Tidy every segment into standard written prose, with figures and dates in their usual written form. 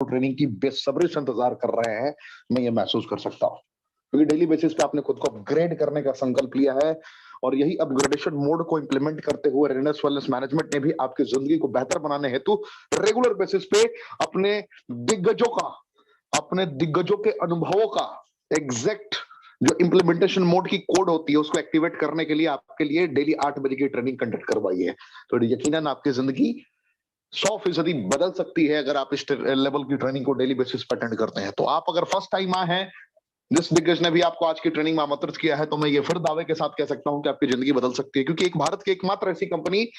Training की बेसब्री से इंतजार कर रहे हैं, मैं ये महसूस कर सकता हूँ, क्योंकि डेली बेसिस पे आपने खुद को अपग्रेड करने का संकल्प लिया है और यही अपग्रेडेशन मोड को इंप्लीमेंट करते हुए रेनेस वेलनेस मैनेजमेंट ने भी आपकी जिंदगी को बेहतर बनाने हेतु रेगुलर बेसिस पे अपने दिग्गजों के अनुभवों का एग्जैक्ट जो इंप्लीमेंटेशन मोड की कोड होती है उसको एक्टिवेट करने के लिए आपके लिए डेली 8 बजे की ट्रेनिंग कंडक्ट करवाई है। तो यकीनन आपकी जिंदगी 100% बदल सकती है अगर आप इस लेवल की ट्रेनिंग को डेली बेसिस पर अटेंड करते हैं। तो आप अगर फर्स्ट टाइम आए हैं, जिस दिग्गज ने भी आपको आज की ट्रेनिंग में आमंत्रित किया है, तो मैं ये फिर दावे के साथ कह सकता हूं कि आपकी जिंदगी बदल सकती है, क्योंकि एक भारत की एकमात्र ऐसी कंपनी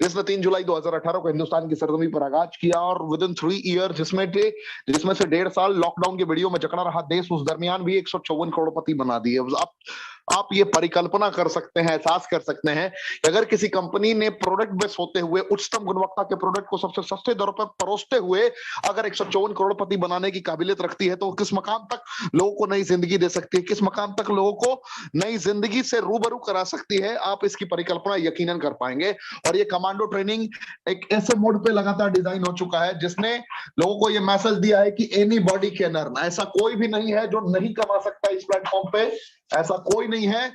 जिसने 3 जुलाई 2018 को हिंदुस्तान की सरजमी पर आगाज किया और विद इन 3 ईयर जिसमें से 1.5 साल लॉकडाउन के वीडियो में जकड़ा रहा देश, उस दरमियान भी 154 करोड़पति बना दिए। आप ये परिकल्पना कर सकते हैं, एहसास कर सकते हैं कि अगर किसी कंपनी ने प्रोडक्ट बेस होते हुए उच्चतम गुणवत्ता के प्रोडक्ट को सबसे सस्ते दरों पर परोसते हुए अगर 154 करोड़पति बनाने की काबिलियत रखती है, तो किस मकाम तक लोगों को नई जिंदगी दे सकती है, किस मकाम तक लोगों को नई जिंदगी से रूबरू करा सकती है, आप इसकी परिकल्पना यकीनन कर पाएंगे। और ये कमांडो ट्रेनिंग एक ऐसे मोड पे लगातार डिजाइन हो चुका है जिसने लोगों को ये मैसेज दिया है कि एनी बॉडी कैन अर्न। ऐसा कोई भी नहीं है जो नहीं कमा सकता इस प्लेटफॉर्म पे, ऐसा कोई नहीं है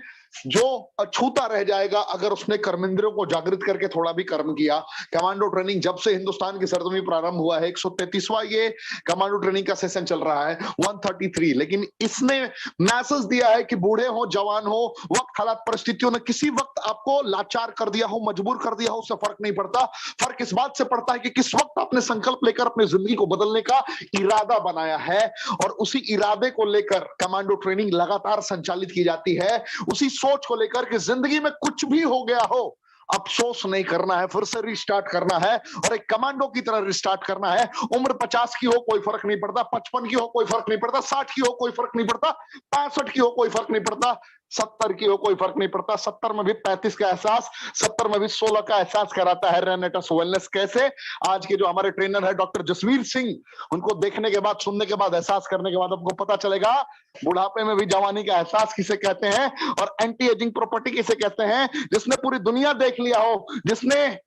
जो अछूता रह जाएगा अगर उसने कर्मेंद्रियों को जागृत करके थोड़ा भी कर्म किया। कमांडो ट्रेनिंग जब से हिंदुस्तान की सरजमी प्रारंभ हुआ है, 133वां ये कमांडो ट्रेनिंग का सेशन चल रहा है, 133, लेकिन इसने मैसेज दिया है कि बूढ़े हो जवान हो, वक्त हालात परिस्थितियों ने किसी वक्त आपको लाचार कर दिया हो, मजबूर कर दिया हो, उससे फर्क नहीं पड़ता। फर्क इस बात से पड़ता है कि किस वक्त आपने संकल्प लेकर अपनी जिंदगी को बदलने का इरादा बनाया है, और उसी इरादे को लेकर कमांडो ट्रेनिंग लगातार संचालित की जाती है, उसी सोच को लेकर कि जिंदगी में कुछ भी हो गया हो, अफसोस नहीं करना है, फिर से रिस्टार्ट करना है और एक कमांडो की तरह रिस्टार्ट करना है। उम्र 50 की हो कोई फर्क नहीं पड़ता, 55 की हो कोई फर्क नहीं पड़ता, 60 की हो कोई फर्क नहीं पड़ता, 65 की हो कोई फर्क नहीं पड़ता, 70 की हो कोई फर्क नहीं पड़ता। 70 में भी 35 का एहसास, 70 में भी 16 का एहसास कराता है रेनेटस वेलनेस। कैसे? आज के जो हमारे ट्रेनर है डॉक्टर जसवीर सिंह, उनको देखने के बाद, सुनने के बाद, एहसास करने के बाद आपको पता चलेगा बुढ़ापे में भी जवानी का एहसास किसे कहते हैं और एंटी एजिंग प्रॉपर्टी किसे कहते हैं। जिसने पूरी दुनिया देख लिया हो, जिसने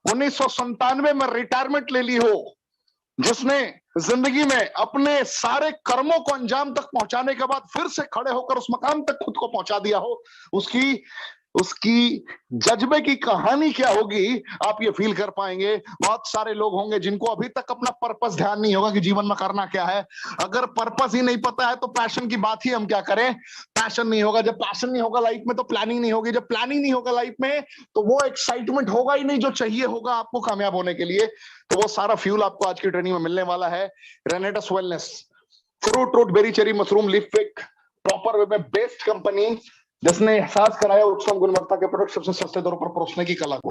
1997 में रिटायरमेंट ले ली हो, जिसने जिंदगी में अपने सारे कर्मों को अंजाम तक पहुंचाने के बाद फिर से खड़े होकर उस मकाम तक खुद को पहुंचा दिया हो, उसकी जज्बे की कहानी क्या होगी आप ये फील कर पाएंगे। बहुत सारे लोग होंगे जिनको अभी तक अपना पर्पस ध्यान नहीं होगा कि जीवन में करना क्या है। अगर पर्पस ही नहीं पता है तो पैशन की बात ही हम क्या करें। पैशन नहीं होगा, जब पैशन नहीं होगा लाइफ में तो प्लानिंग नहीं होगी, जब प्लानिंग नहीं होगा लाइफ में तो वो एक्साइटमेंट होगा ही नहीं जो चाहिए होगा आपको कामयाब होने के लिए। तो वो सारा फ्यूल आपको आज की ट्रेनिंग में मिलने वाला है। Renatus wellness, fruit root berry cherry mushroom leaf pick, proper way में बेस्ड कंपनी जिसने एहसास कराया उच्चतम गुणवत्ता के प्रोडक्ट सबसे सस्ते दरों पर परोसने की कला को।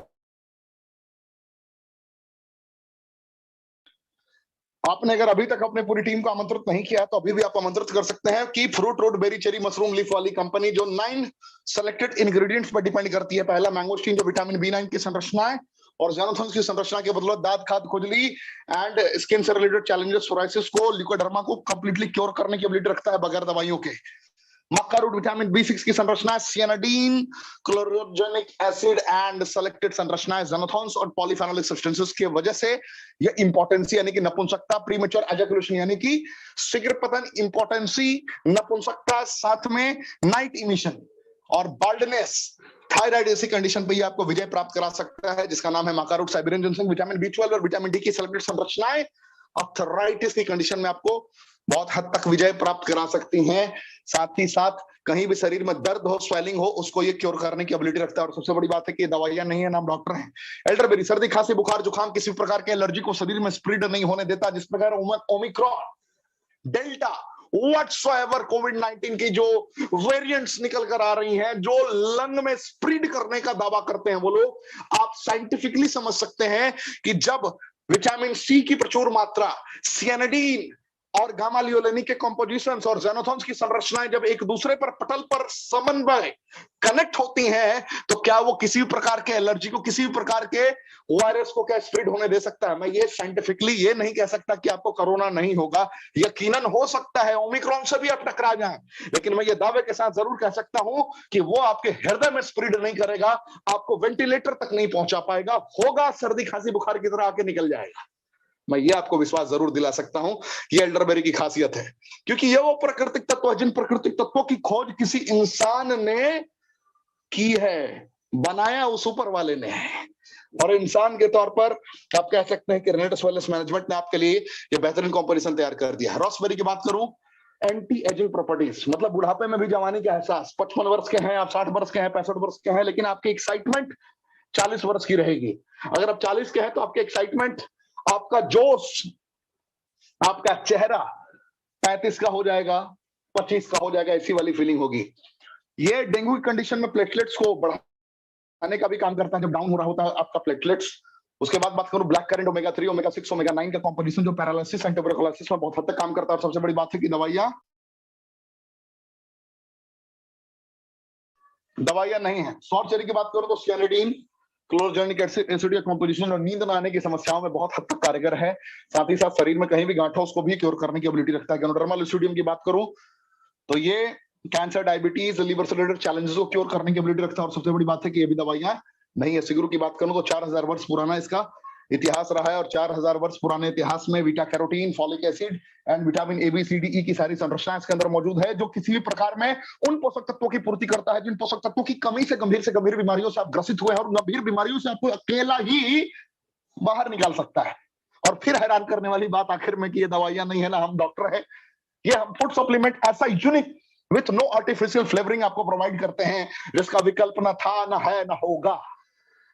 आपने अगर अभी तक अपने पूरी टीम को आमंत्रित नहीं किया तो अभी भी आप आमंत्रित कर सकते हैं कि fruit root berry cherry mushroom leaf वाली कंपनी जो 9 सेलेक्टेड इंग्रेडिएंट्स पर डिपेंड करती है। पहला मैंगोस्टीन जो विटामिन B9 की संरचना है और ज़ेनोथन्स की संरचना के बदौलत दांत खाद खुजली एंड स्किन से रिलेटेड चैलेंजेस, सोराइसिस को, ल्यूकोडर्मा को कंप्लीटली क्योर करने की एबिलिटी रखता है बगैर दवाइयों के। मक्का रूट विटामिन B6 की संरचना, सियानाडीन, क्लोरोजेनिक एसिड एंड सेलेक्टेड संरचना ज़ेनोथन्स और पॉलीफेनोलिक सब्सटेंसेस की वजह से ये इंपॉर्टेंसी यानी कि नपुंसकता, प्रीमेच्योर एजैकुलेशन यानी कि शीघ्र पतन, इंपॉर्टेंसी, नपुंसकता, साथ में नाइट इमिशन और बाल्डनेस, थायराइड ऐसी कंडीशन पे ये आपको विजय प्राप्त करा सकता है, जिसका नाम है माका root, Siberian ginseng, vitamin B12 और विटामिन D की सेलेक्टेड संरचनाएं आर्थराइटिस की कंडीशन में आपको बहुत हद तक विजय प्राप्त करा सकती हैं। साथ ही साथ कहीं भी शरीर में दर्द हो, स्वेलिंग हो, उसको ये क्योर करने की एबिलिटी रखता है। और सबसे बड़ी बात है कि ये दवाइयां नहीं है, नाम डॉक्टर हैं। एल्डरबेरी सर्दी, खांसी, बुखार, जुकाम, किसी प्रकार के एलर्जी को शरीर में स्प्रेड नहीं होने देता। जिस प्रकार ओमिक्रॉन, डेल्टा, व्हाटसोएवर कोविड-19 की जो वेरिएंट्स निकल कर आ रही हैं, जो लंग में स्प्रेड करने का दावा करते हैं वो लोग, आप साइंटिफिकली समझ सकते हैं कि जब विटामिन C की प्रचुर मात्रा, सियानाडीन और गामा लियोलेनिक के कंपोजिशंस और ज़ेनोथन्स की संरचनाएं जब एक दूसरे पर पटल पर समन्वय कनेक्ट होती हैं तो क्या वो किसी भी प्रकार के एलर्जी को, किसी भी प्रकार के वायरस को क्या स्प्रेड होने दे सकता है। मैं ये साइंटिफिकली ये नहीं कह सकता कि आपको कोरोना नहीं होगा, यकीनन हो सकता है, ओमिक्रॉन से भी आप टकरा जाएं, लेकिन मैं ये दावे के साथ जरूर कह सकता हूं कि वो आपके हृदय में स्प्रेड नहीं करेगा, आपको वेंटिलेटर तक नहीं पहुंचा पाएगा, होगा सर्दी खांसी बुखार की तरह आके निकल जाएगा। मैं ये आपको विश्वास जरूर दिला सकता हूं कि एल्डरबेरी की खासियत है, क्योंकि ये वो प्राकृतिक तत्व है जिन प्राकृतिक तत्वों की खोज किसी इंसान ने की है, बनाया उस ऊपर वाले ने है। और इंसान के तौर पर आप कह सकते हैं कि रेनेटस वेलनेस मैनेजमेंट ने आपके लिए ये बेहतरीन कॉम्पोजिशन तैयार कर दिया है। रॉसबेरी की बात करूं, एंटी एजिंग प्रॉपर्टीज, मतलब बुढ़ापे में भी जवानी का एहसास। 55 वर्ष के हैं आप, 60 वर्ष के हैं, 65 वर्ष के हैं, लेकिन आपकी एक्साइटमेंट 40 वर्ष की रहेगी। अगर आप 40 के हैं तो आपकी एक्साइटमेंट, आपका जोश, आपका चेहरा 35 का हो जाएगा, 25 का हो जाएगा, ऐसी वाली फीलिंग होगी। ये डेंगू की कंडीशन में प्लेटलेट्स को बढ़ाने का भी काम करता है, जब डाउन हो रहा होता है आपका प्लेटलेट्स। उसके बाद बात करूं black currant, omega 3, omega 6, omega 9 का कॉम्पोजिशन जो पैरालिसिस एंड ट्यूबरकुलोसिस में बहुत हद तक काम करता है। और सबसे बड़ी बात है कि दवाइयां नहीं है। सॉर्ट चेरी की बात करूं तो सियानिडीन, क्लोरोजेनिक एसिड का कॉम्पोजिशन और नींद न आने की समस्याओं में बहुत हद तक कारगर है। साथ ही साथ शरीर में कहीं भी गांठ हो उसको भी क्योर करने की एबिलिटी रखता है। गैनोडर्मा लुसिडियम की बात करूं तो ये कैंसर, डायबिटीज, लिवर से रिलेटेड चैलेंजेस को क्योर करने की एबिलिटी रखता है। और सबसे बड़ी बात है कि ये भी दवाइयां नहीं है। सिगरू की बात करूं तो 4000 वर्ष पुराना इसका इतिहास रहा है, और 4000 वर्ष पुराने इतिहास में beta carotene, folic acid and vitamin A, B, C, D, E की सारी संरचना इसके अंदर मौजूद है, जो किसी भी प्रकार में उन पोषक तत्वों की पूर्ति करता है जिन पोषक तत्वों की कमी से गंभीर बीमारियों से आप ग्रसित हुए हैं, और गंभीर बीमारियों से आपको अकेला ही बाहर निकाल सकता है। और फिर हैरान करने वाली बात आखिर में कि ये दवाइयां नहीं है ना हम डॉक्टर है, ये हम फूड सप्लीमेंट ऐसा unique with no artificial flavouring आपको प्रोवाइड करते हैं जिसका विकल्प ना था, ना है, ना होगा।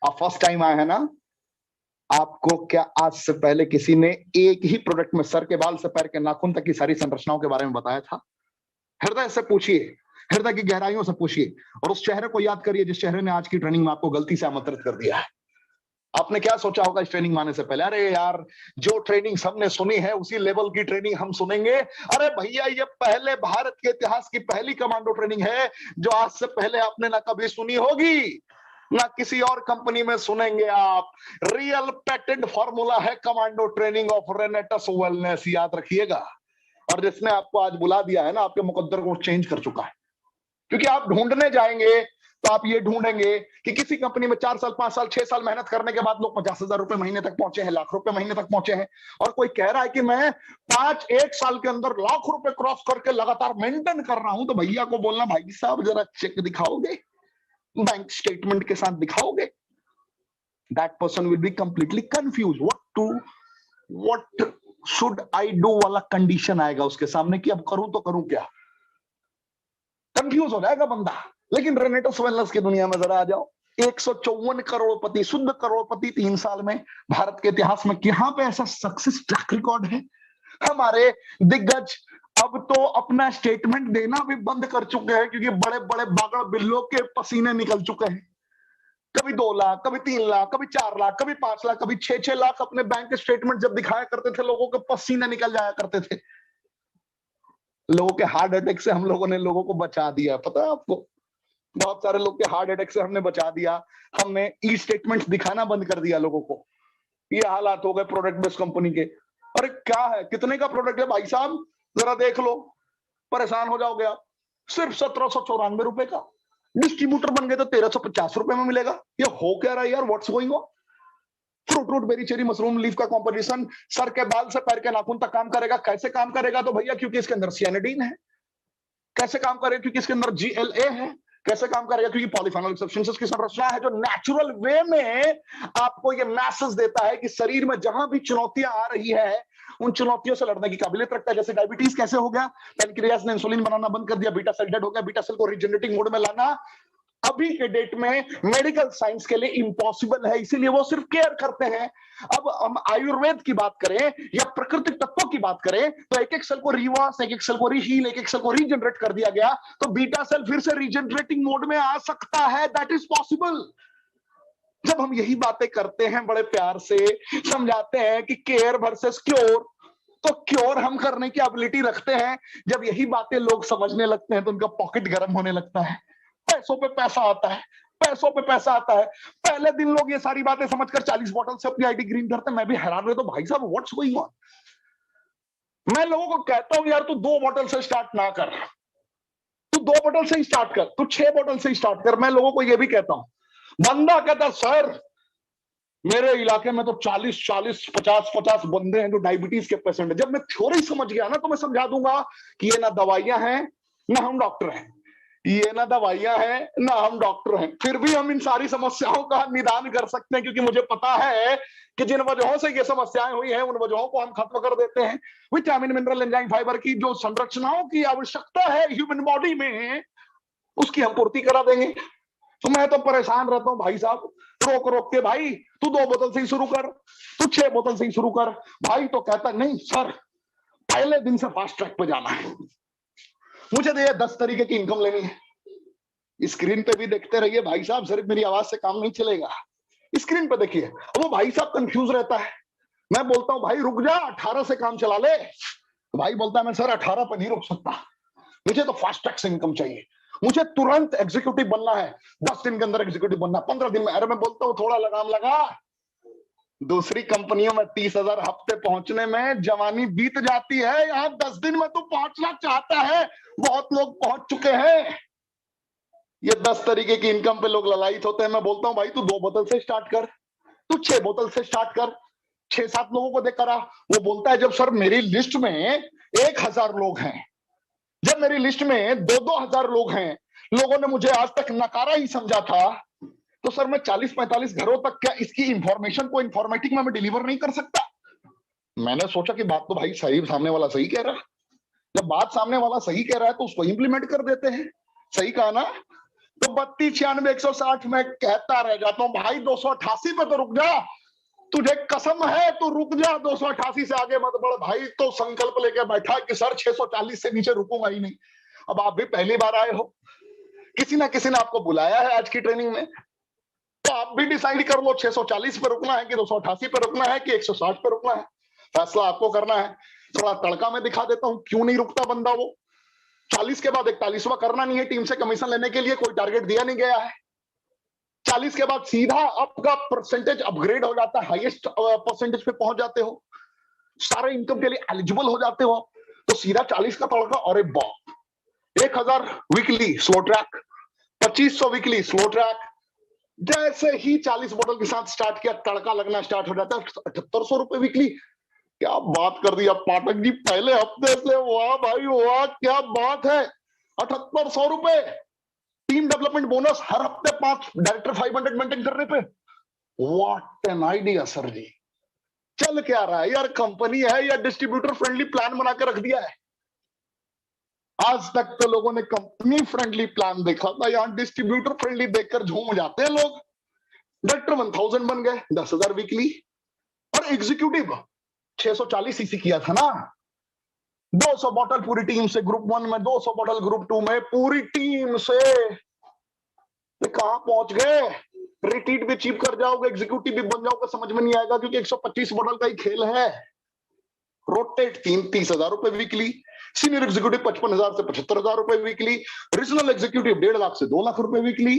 आप फर्स्ट टाइम आए हैं ना, आपको क्या आज से पहले किसी ने एक ही प्रोडक्ट में सर के बाल से पैर के नाखून तक की सारी संरचनाओं के बारे में बताया था? हृदय से पूछिए, हृदय की गहराइयों से पूछिए, और उस चेहरे को याद करिए जिस चेहरे ने आज की ट्रेनिंग में आपको गलती से आमंत्रित कर दिया है। आपने क्या सोचा होगा इस ट्रेनिंग में आने से पहले? अरे यार, जो ट्रेनिंग हमने सुनी है उसी लेवल की ट्रेनिंग हम सुनेंगे। अरे भैया, ये पहले भारत के इतिहास की पहली कमांडो ट्रेनिंग है जो आज से पहले आपने ना कभी सुनी होगी ना किसी और कंपनी में सुनेंगे आप। रियल पेटेंट फॉर्मूला है कमांडो ट्रेनिंग ऑफ रेनेटस वेलनेस, याद रखिएगा। और जिसने आपको आज बुला दिया है ना, आपके मुकद्दर को चेंज कर चुका है। क्योंकि आप ढूंढने जाएंगे तो आप ये ढूंढेंगे कि किसी कंपनी में 4 साल, 5 साल, 6 साल मेहनत करने के बाद लोग 50,000 रुपए महीने तक पहुंचे हैं, लाख रुपए महीने तक पहुंचे हैं। और कोई कह रहा है कि मैं 1 साल के अंदर लाख रुपए क्रॉस करके लगातार मेंटेन कर रहा हूं, तो भैया को बोलना, भाई साहब जरा चेक दिखाओगे, बैंक स्टेटमेंट के साथ दिखाओगे? That person will be completely confuse. What should I do वाला कंडीशन आएगा उसके सामने कि अब करूं तो करूं क्या। कंफ्यूज हो जाएगा बंदा। लेकिन रेनेटस वेलनेस की दुनिया में जरा आ जाओ, 154 करोड़पति, शुद्ध करोड़पति 3 साल में भारत के इतिहास में कहां पे ऐसा सक्सेस ट्रैक रिकॉर्ड है? हमारे दिग्गज अब तो अपना स्टेटमेंट देना भी बंद कर चुके हैं, क्योंकि बड़े बड़े बागड़ बिल्लों के पसीने निकल चुके हैं। कभी 2 लाख, कभी 3 लाख, कभी 4 लाख, कभी 5 लाख, कभी 6 लाख अपने बैंक स्टेटमेंट जब दिखाया करते थे, लोगों के पसीने निकल जाया करते थे। लोगों के हार्ट अटैक से हम लोगों ने लोगों को बचा दिया, पता है आपको? बहुत सारे लोग के हार्ट अटैक से हमने बचा दिया। हमने ई स्टेटमेंट्स दिखाना बंद कर दिया लोगों को। ये हालात हो गए प्रोडक्ट बेस्ड कंपनी के। अरे क्या है, कितने का प्रोडक्ट है भाई साहब, जरा देख लो, परेशान हो जाओगे आप। सिर्फ 1794 रुपए का। डिस्ट्रीब्यूटर बन गए तो 1350 रुपए में मिलेगा। ये हो क्या रहा है यार, what's going on? Fruit root berry cherry mushroom leaf का कॉम्पोजिशन सर के बाल से पैर के नाखून तक काम करेगा। कैसे काम करेगा? तो भैया क्योंकि इसके अंदर सियानिडीन है। कैसे काम करेगा? क्योंकि इसके अंदर GLA है। कैसे काम करेगा? क्योंकि पॉलीफेनोलिक सब्सटेंसेस की संरचना है जो नेचुरल वे में आपको ये मैसेज देता है कि शरीर में जहां भी चुनौतियां आ रही है उन चुनौतियों से लड़ने की काबिलियत रखता है। जैसे डायबिटीज कैसे हो गया, पैनक्रियास ने इंसुलिन बनाना बंद कर दिया, बीटा सेल डेड हो गया, बीटा सेल को रीजनरेटिंग मोड में लाना अभी के डेट में मेडिकल साइंस के लिए इम्पॉसिबल है, इसीलिए वो सिर्फ केयर करते हैं। अब हम आयुर्वेद की बात करें या प्राकृतिक तत्वों की बात करें तो एक एक सेल को रिवर्स, एक एक सेल को रीहील, एक एक सेल को रीजनरेट कर दिया गया, तो बीटा सेल फिर से रीजनरेटिंग मोड में आ सकता है। That is possible. जब हम यही बातें करते हैं, बड़े प्यार से समझाते हैं कि केयर वर्सेस क्योर, तो क्योर हम करने की एबिलिटी रखते हैं। जब यही बातें लोग समझने लगते हैं तो उनका पॉकेट गर्म होने लगता है। पैसों पे पैसा आता है, पैसों पे पैसा आता है। पहले दिन लोग ये सारी बातें समझकर 40 बॉटल से अपनी आईडी ग्रीन करते हैं। मैं भी हैरान रहता हूं, भाई साहब व्हाट्स गोइंग ऑन। मैं लोगों को कहता हूं यार, तू 2 बॉटल से स्टार्ट ना कर, तू 2 बॉटल से ही स्टार्ट कर, तू 6 बॉटल से ही स्टार्ट कर। मैं लोगों को ये भी कहता हूं। बंदा कहता सर मेरे इलाके में तो 40-40, 50-50 बंदे हैं जो डायबिटीज के पेशेंट है। जब मैं थ्योरी समझ गया ना तो मैं समझा दूंगा कि ये ना दवाइयां हैं ना हम डॉक्टर हैं, ये ना दवाइयां हैं ना हम डॉक्टर हैं, फिर भी हम इन सारी समस्याओं का निदान कर सकते हैं, क्योंकि मुझे पता है कि जिन वजहों से ये समस्याएं हुई हैं उन वजहों को हम खत्म कर देते हैं। विटामिन, मिनरल, एंजाइम, फाइबर की जो संरचनाओं की आवश्यकता है ह्यूमन बॉडी में, उसकी हम पूर्ति करा देंगे। तो मैं तो परेशान रहता हूँ भाई साहब, रोक रोक के, भाई तू 2 बोतल से ही शुरू कर, तू 6 बोतल से ही शुरू कर। भाई तो कहता नहीं सर, पहले दिन से फास्ट ट्रैक पे जाना है, मुझे तो ये 10 तरीके की इनकम लेनी है। स्क्रीन पे भी देखते रहिए भाई साहब, सिर्फ मेरी आवाज से काम नहीं चलेगा, स्क्रीन पे देखिए। वो भाई साहब कंफ्यूज रहता है, मैं बोलता हूँ भाई रुक जा, 18 से काम चला ले। भाई बोलता है मैं सर 18 पर नहीं रुक सकता, मुझे तो फास्ट ट्रैक से इनकम चाहिए, मुझे तुरंत एग्जीक्यूटिव बनना है, 10 दिन के अंदर एग्जीक्यूटिव बनना, 15 दिन में। अरे मैं बोलता हूँ थोड़ा लगाम लगा, दूसरी कंपनियों में 30,000 हफ्ते पहुंचने में जवानी बीत जाती है, यहाँ 10 दिन में तो 5 लाख चाहता है, बहुत लोग पहुंच चुके हैं। ये 10 तरीके की इनकम पे लोग ललायित होते हैं। मैं बोलता हूँ भाई तू 2 बोतल से स्टार्ट कर, तू 6 बोतल से स्टार्ट कर, 6-7 लोगों को देख कर आ। वो बोलता है जब सर मेरी लिस्ट में 1,000 लोग हैं, जब मेरी लिस्ट में 2-2 हजार लोग हैं, लोगों ने मुझे आज तक नकारा ही समझा था, तो सर मैं 40-45 घरों तक क्या इसकी इंफॉर्मेशन को इंफॉर्मेटिक में मैं डिलीवर नहीं कर सकता? मैंने सोचा कि बात तो भाई सही, सामने वाला सही कह रहा है। जब बात सामने वाला सही कह रहा है तो उसको इंप्लीमेंट कर देते हैं। सही कहा ना? तो 32, 96, 160 में कहता रह जाता हूं भाई 288 पे तो रुक जा, तुझे कसम है तू रुक जा, 288 से आगे मत बढ़। भाई तो संकल्प लेके बैठा कि सर 640 से नीचे रुकूंगा ही नहीं। अब आप भी पहली बार आए हो, किसी ना किसी ने आपको बुलाया है आज की ट्रेनिंग में, तो आप भी डिसाइड कर लो 640 पे रुकना है कि 288 पे रुकना है कि 160 पे रुकना है। फैसला आपको करना है। थोड़ा तड़का मैं दिखा देता हूं क्यों नहीं रुकता बंदा। वो 40 के बाद 41वां करना नहीं है, टीम से कमीशन लेने के लिए कोई टारगेट दिया नहीं गया है। 40 के बाद सीधा आपका परसेंटेज अपग्रेड हो जाता है, हाईएस्ट परसेंटेज पे पहुंच जाते हो, सारे इनकम के लिए एलिजिबल हो जाते हो, तो सीधा 40 का तड़का। अरे बाप, 1,000 weekly slow track, 2,500 weekly slow track. जैसे ही 40 बोतल के साथ स्टार्ट किया, तड़का लगना स्टार्ट हो जाता है। 7,800 रुपए वीकली। क्या बात कर दी अब पाठक जी, पहले हफ्ते से, वाह भाई वाह, क्या बात है। 7,800 रुपए, टीम डेवलपमेंट बोनस हर हफ्ते 5, डायरेक्टर 500 मेंटेन करने पे। व्हाट एन आइडिया सर जी। चल क्या रहा है यार, कंपनी है या डिस्ट्रीब्यूटर फ्रेंडली प्लान बना के रख दिया है। आज तक तो लोगों ने कंपनी फ्रेंडली प्लान देखा था, यहां डिस्ट्रीब्यूटर फ्रेंडली देखकर झूम जाते हैं लोग। डायरेक्टर 1000 बन गए, 10,000 वीकली, और एग्जीक्यूटिव 640 सीसी किया था ना। 200 बोतल पूरी टीम से ग्रुप 1 में, 200 बोतल ग्रुप 2 में, पूरी टीम से। कहां पहुंच गए? रिट्रीट भी अचीव कर जाओगे, एग्जीक्यूटिव भी बन जाओगे, समझ में नहीं आएगा, क्योंकि 125 बोतल का ही खेल है। रोटेट 30,000 रुपए वीकली, सीनियर एग्जीक्यूटिव 55,000 से 75,000 रुपए वीकली, रीजनल एग्जीक्यूटिव 1.5 लाख से 2 लाख रुपए वीकली,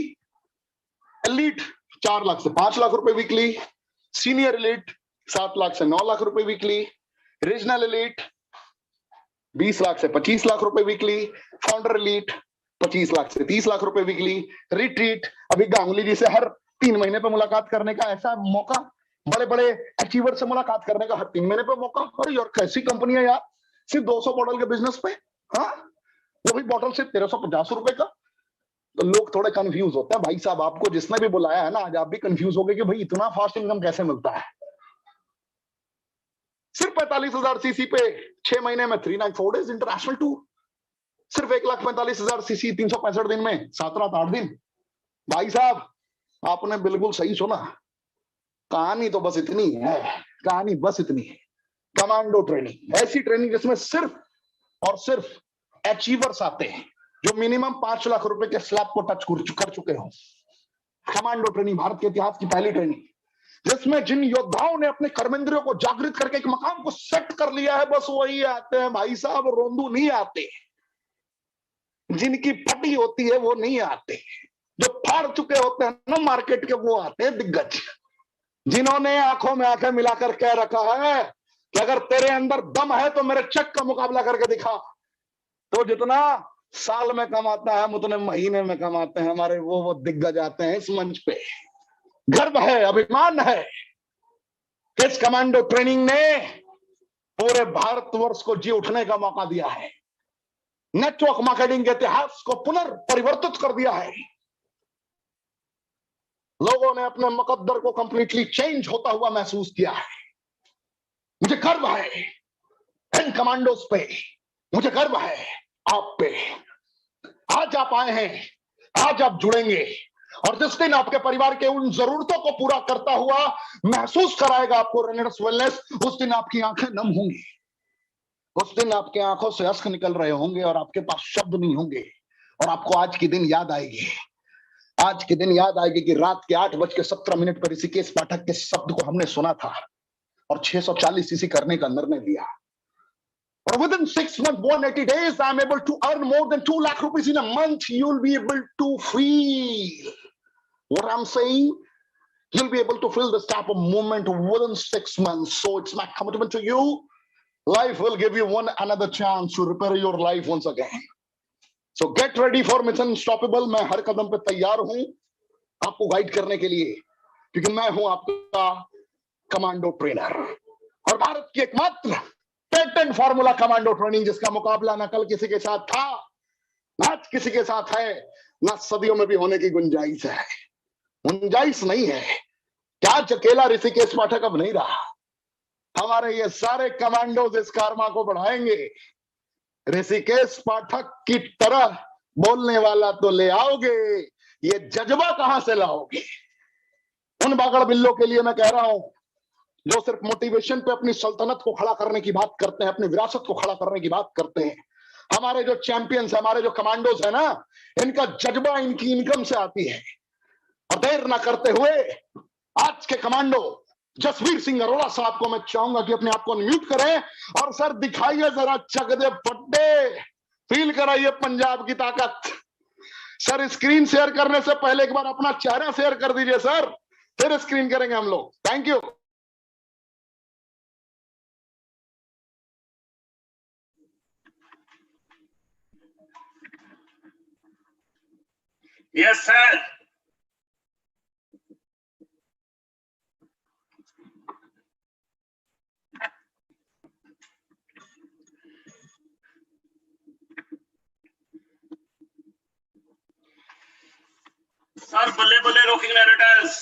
एलीट 4 लाख से 5 लाख रुपए वीकली, सीनियर एलीट 7 लाख से 9 लाख रुपए वीकली, रीजनल एलीट 20 लाख से 25 लाख रुपए वीकली, फाउंडर एलीट 25 लाख से 30 लाख रुपए वीकली, रिट्रीट अभी गांगुली जी से हर 3 महीने पे मुलाकात करने का ऐसा मौका, बड़े बड़े अचीवर से मुलाकात करने का हर 3 महीने पे मौका। अरे यार कैसी कंपनी है यार, सिर्फ 200 बॉटल के बिजनेस पे, हाँ, वो भी बॉटल सिर्फ 1,350 रुपए का। तो लोग थोड़े कंफ्यूज होते हैं भाई साहब, आपको जिसने भी बुलाया है ना आज, आप भी कंफ्यूज हो गए कि भाई इतना फास्ट इनकम कैसे मिलता है। सिर्फ 45,000 सीसी पे 6 महीने में 394 डेज इंटरनेशनल टूर, सिर्फ 1,45,000 सीसी 365 दिन में 7 रात 8 दिन। भाई साहब आपने बिल्कुल सही सुना, कहानी तो बस इतनी है, कहानी बस इतनी है। कमांडो ट्रेनिंग, ऐसी ट्रेनिंग जिसमें सिर्फ और सिर्फ अचीवर्स आते हैं जो मिनिमम 5 लाख रुपए के स्लैब को टच कर चुके हो। कमांडो ट्रेनिंग भारत के इतिहास की पहली ट्रेनिंग, जिसमें जिन योद्धाओं ने अपने कर्मेंद्रियों को जागृत करके एक मकाम को सेट कर लिया है, बस वही आते हैं भाई साहब, रोंदू नहीं आते। जिनकी फटी होती है वो नहीं आते, जो फाड़ चुके होते हैं ना मार्केट के, वो आते हैं दिग्गज, जिन्होंने आंखों में आंखें मिलाकर कह रखा है कि अगर तेरे अंदर दम है तो मेरे चेक का मुकाबला करके दिखा। तो जितना साल में कमाता है हम उतने महीने में कमाते हैं, हमारे वो दिग्गज आते हैं इस मंच पे। गर्व है, अभिमान है इस कमांडो ट्रेनिंग ने पूरे भारतवर्ष को जी उठने का मौका दिया है, नेटवर्क मार्केटिंग के इतिहास को पुनर्परिवर्तित कर दिया है। लोगों ने अपने मुकद्दर को कंप्लीटली चेंज होता हुआ महसूस किया है। मुझे गर्व है इन कमांडोज पे, मुझे गर्व है आप पे। आज आप आए हैं, आज आप जुड़ेंगे, और जिस दिन आपके परिवार के उन जरूरतों को पूरा करता हुआ महसूस कराएगा आपको रेनेडस वेलनेस, उस दिन आपकी आंखें नम होंगी, उस दिन आपके आंखों से अश्क निकल रहे होंगे और आपके पास शब्द नहीं होंगे, और आपको आज की दिन याद आएगी। आज के दिन याद आएगी कि रात के 8:17 पर ऋषिकेश पाठक के शब्द को हमने सुना था और 640 सीसी करने का निर्णय लिया। Or within 6 months, 180 days, I'm able to earn more than 2 lakh rupees in a month. You'll be able to feel what I'm saying. You'll be able to feel this type of moment within 6 months. So it's my commitment to you. Life will give you another chance to repair your life once again. So get ready for Mission Unstoppable. मैं हर कदम पे तैयार हूं आपको guide करने के लिए, क्योंकि मैं हूं आपका कमांडो ट्रेनर और भारत की एकमात्र पेटेंट फार्मूला कमांडो ट्रेनिंग, जिसका मुकाबला न कल किसी के साथ था, न आज किसी के साथ है, न सदियों में भी होने की गुंजाइश है। गुंजाइश नहीं है क्या? अकेला ऋषिकेश पाठक अब नहीं रहा। हमारे ये सारे कमांडोज इस कारमा को बढ़ाएंगे। ऋषिकेश पाठक की तरह बोलने वाला तो ले आओगे, ये जज्बा कहां से लाओगे? उन बागड़ बिल्लों के लिए मैं कह रहा हूं जो सिर्फ मोटिवेशन पे अपनी सल्तनत को खड़ा करने की बात करते हैं, अपनी विरासत को खड़ा करने की बात करते हैं। हमारे जो चैंपियंस, हमारे जो कमांडोज है ना, इनका जज्बा इनकी इनकम से आती है। और देर ना करते हुए आज के कमांडो जसवीर सिंह अरोड़ा साहब को मैं चाहूंगा कि अपने आप को अनम्यूट करें और सर दिखाइए जरा चकदे फट्टे, फील कराइए पंजाब की ताकत। सर स्क्रीन शेयर करने से पहले एक बार अपना चेहरा शेयर कर दीजिए सर, फिर स्क्रीन करेंगे हम लोग। Thank you. Yes sir. Sir बल्ले बल्ले रॉकिंग नैरेटर्स।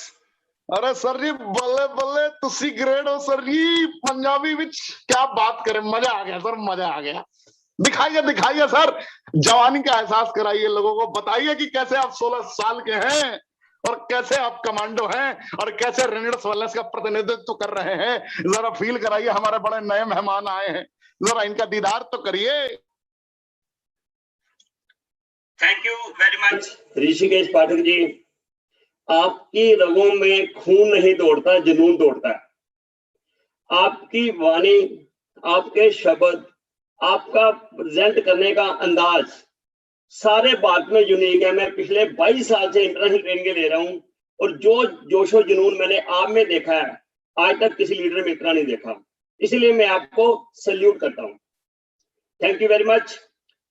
अरे सर जी बल्ले बल्ले, तुसी ग्रेट हो सर जी। पंजाबी विच क्या बात करें, मजा आ गया सर, मजा आ गया। दिखाइए दिखाइए सर, जवानी का एहसास कराइए लोगों को, बताइए कि कैसे आप 16 साल के हैं और कैसे आप कमांडो हैं और कैसे रेनेडस वेलनेस का प्रतिनिधित्व कर रहे हैं। जरा फील कराइए। हमारे बड़े नए मेहमान आए हैं, जरा इनका दीदार तो करिए। Thank you very much Rishikesh Pathak ji. आपकी रगों में खून नहीं दौड़ता, जुनून दौड़ता है। आपकी वाणी, आपके शब्द, आपका प्रेजेंट करने का अंदाज सारे भारत में यूनिक है। मैं पिछले 22 साल से इंटरनेशनल ट्रेनिंग ले रहा हूं और जो जोशो जुनून मैंने आप में देखा है, आज तक किसी लीडर में इतना नहीं देखा। इसलिए मैं आपको सल्यूट करता हूं। Thank you very much.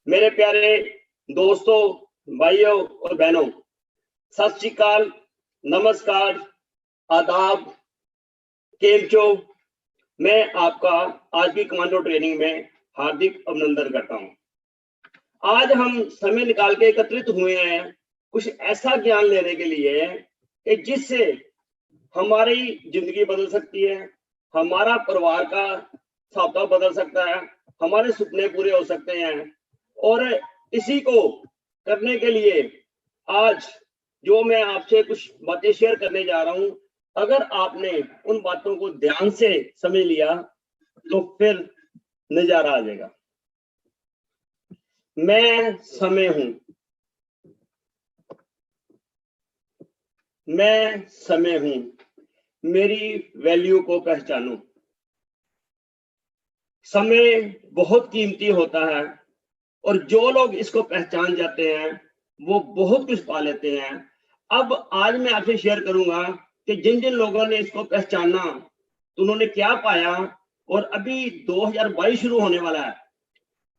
मेरे प्यारे दोस्तों, भाइयों और बहनों, सत श्री अकाल, नमस्कार, आदाब, केमचो। मैं आपका आज की कमांडो ट्रेनिंग में हार्दिक अभिनंदन करता हूं। आज हम समय निकाल के एकत्रित हुए हैं कुछ ऐसा ज्ञान लेने के लिए कि जिससे हमारी जिंदगी बदल सकती है, हमारा परिवार का साथा बदल सकता है, हमारे सपने पूरे हो सकते हैं। और इसी को करने के लिए आज जो मैं आपसे कुछ बातें शेयर करने जा रहा हूं, अगर आपने उन बातों को ध्यान से समझ लिया तो फिर नजारा आ जाएगा। मैं समय हूं, मैं समय हूं, मेरी वैल्यू को पहचानो। समय बहुत कीमती होता है और जो लोग इसको पहचान जाते हैं वो बहुत कुछ पा लेते हैं। अब आज मैं आपसे शेयर करूंगा कि जिन जिन लोगों ने इसको पहचाना तो उन्होंने क्या पाया। और अभी 2022 शुरू होने वाला है,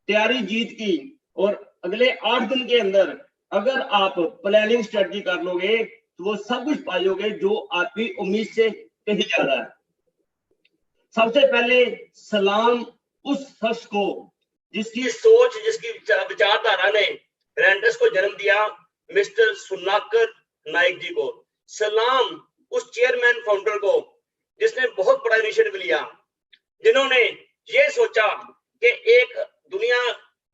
तैयारी जीत की, और अगले 8 दिन के अंदर अगर आप प्लानिंग स्ट्रेटजी कर लोगे तो वो सब कुछ पाओगे जो आपकी उम्मीद से कहीं ज्यादा है। सबसे पहले सलाम उस शख्स को जिसकी सोच, जिसकी विचारधारा ने रेंटस को जन्म दिया, मिस्टर सुनाकर नाइक जी को। सलाम उस चेयरमैन फाउंडर को जिसने बहुत बड़ा इनिशिएटिव लिया, जिन्होंने ये सोचा कि एक दुनिया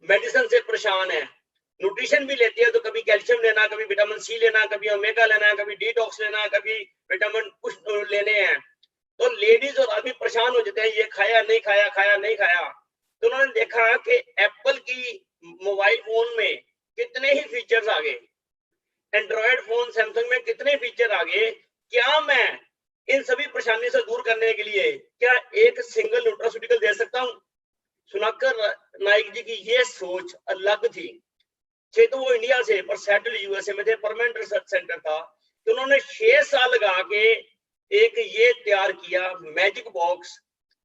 मेडिसिन से परेशान है, न्यूट्रिशन भी लेती है तो कभी कैल्शियम लेना, कभी विटामिन सी लेना, कभी ओमेगा लेना, कभी डिटॉक्स लेना, कभी विटामिन कुछ लेने हैं, तो लेडीज और आदमी परेशान हो जाते हैं, ये खाया नहीं खाया, खाया नहीं खाया। तो उन्होंने देखा कि एप्पल की मोबाइल फोन में कितने ही फीचर्स आ गए, एंड्रॉयड फोन सैमसंग में कितने फीचर आ गए, क्या मैं इन सभी परेशानी से दूर करने के लिए क्या एक सिंगल न्यूट्रास्यूटिकल दे सकता हूं? सुनाकर नाइक जी की ये सोच अलग थी। तो वो इंडिया से पर सेटल यूएसए में थे, परमानेंट रिसर्च सेंटर था, तो उन्होंने 6 साल लगा के एक ये तैयार किया मैजिक बॉक्स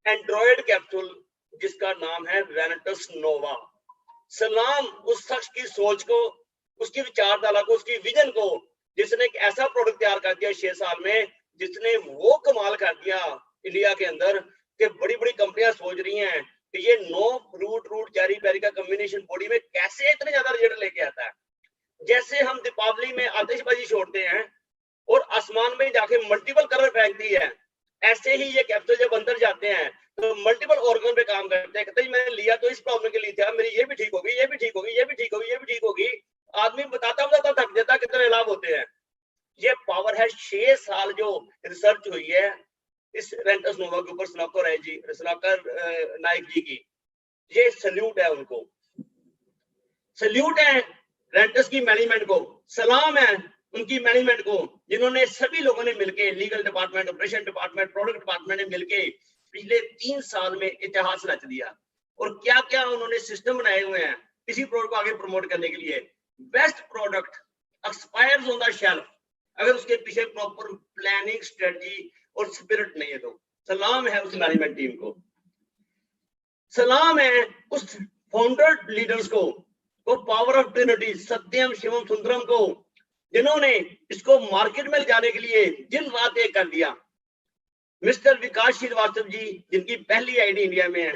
एंड्रॉयड कैप्सूल, जिसका नाम है रेनेटस नोवा। सलाम उस शख्स की सोच को, उसकी विचारधारा को, उसकी विजन को, जिसने एक ऐसा प्रोडक्ट तैयार कर दिया 6 साल में, जिसने वो कमाल कर दिया इंडिया के अंदर कि बड़ी बड़ी कंपनियां सोच रही हैं कि ये नो फ्रूट रूट चेरी बेरी का कॉम्बिनेशन बॉडी में कैसे इतने ज्यादा रिजल्ट लेके आता है। जैसे हम दीपावली में आतिशबाजी छोड़ते हैं और आसमान में जाके मल्टीपल कलर फेंकती है, ऐसे ही ये कैप्सूल जब अंदर जाते हैं तो मल्टीपल ऑर्गन पे काम करते हैं। कहते हैं मैंने लिया तो इस प्रॉब्लम के लिए था, मेरी ये भी ठीक होगी, ये भी ठीक होगी, ये भी ठीक होगी, ये भी ठीक होगी। आदमी बताता बताता थक जाता कितने लाभ होते हैं। ये पावर है 6 साल जो रिसर्च हुई है इस रेंटस नोवा के ऊपर, सुनाकर नाइक जी की, ये सल्यूट है उनको, सल्यूट है रेंटस की मैनेजमेंट को, सलाम है उनकी मैनेजमेंट को, जिन्होंने सभी लोगों ने मिलके, legal department, operation department, product department ने मिलके पिछले 3 साल में इतिहास रच दिया। और क्या क्या उन्होंने सिस्टम बनाए हुए हैं किसी प्रोडक्ट को आगे प्रमोट करने के लिए। Best product expires on the shelf अगर उसके पीछे प्रॉपर प्लानिंग, स्ट्रेटजी और स्पिरिट नहीं है तो। सलाम है उस मैनेजमेंट टीम को, सलाम है उस फाउंडर लीडर्स को, वो पावर ऑफ ट्रिनिटी, सत्यम शिवम सुंदरम को, जिन्होंने इसको मार्केट में ले जाने के लिए दिन रात एक कर दिया। मिस्टर विकास श्रीवास्तव जी, जिनकी पहली आईडी इंडिया में है,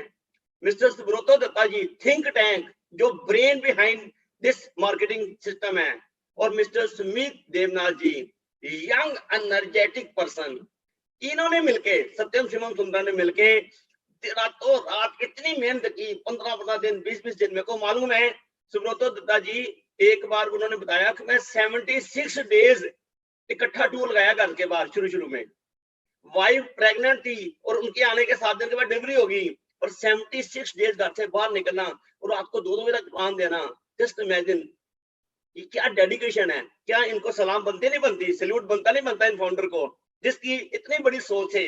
मिस्टर सुब्रतो दत्ता जी, थिंक टैंक, जो brain behind this marketing system है, और मिस्टर सुमित देवनाथ जी, यंग एनर्जेटिक पर्सन, इन्होंने मिलके, सत्यम शिवम सुंदर ने मिलके रातों रात इतनी मेहनत की, 15 दिन, 20 दिन। मेरे को मालूम है सुब्रतो दत्ता जी, एक बार उन्होंने बताया कि मैं 76 डेज इकट्ठा टूर लगाया घर के बाहर। शुरू में वाइफ प्रेग्नेंट थी और उनके आने के 7 दिन के बाद डिलीवरी होगी, और 76 डेज घर से बाहर निकलना और रात को 2 बजे तक दुकान देना। जस्ट इमेजिन, ये क्या डेडिकेशन है। क्या इनको सलाम बनती नहीं बनती, सैल्यूट बनता नहीं बनता इन फाउंडर को, जिसकी इतनी बड़ी सोच है।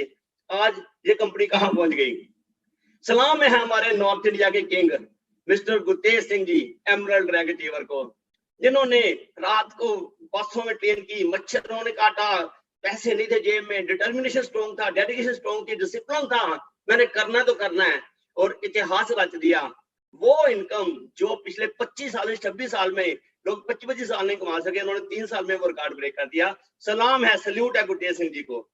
आज ये कंपनी कहां पहुंच गई। सलाम है हमारे नॉर्थ इंडिया के king mister Gurtej Singh ji, emerald रैगेटीवर को, जिन्होंने रात को बसों में ट्रेन की, मच्छरों ने काटा, पैसे नहीं थे जेब में, डिटर्मिनेशन स्ट्रॉन्ग था, डेडिकेशन स्ट्रॉन्ग थी, डिसिप्लिन था, मैंने करना तो करना है, और इतिहास रच दिया। वो इनकम जो पिछले 25 साल 26 साल में लोग 25 साल नहीं कमा सके, उन्होंने 3 साल में वो रिकॉर्ड ब्रेक कर दिया। सलाम है, सल्यूट है गुरतेज सिंह जी को,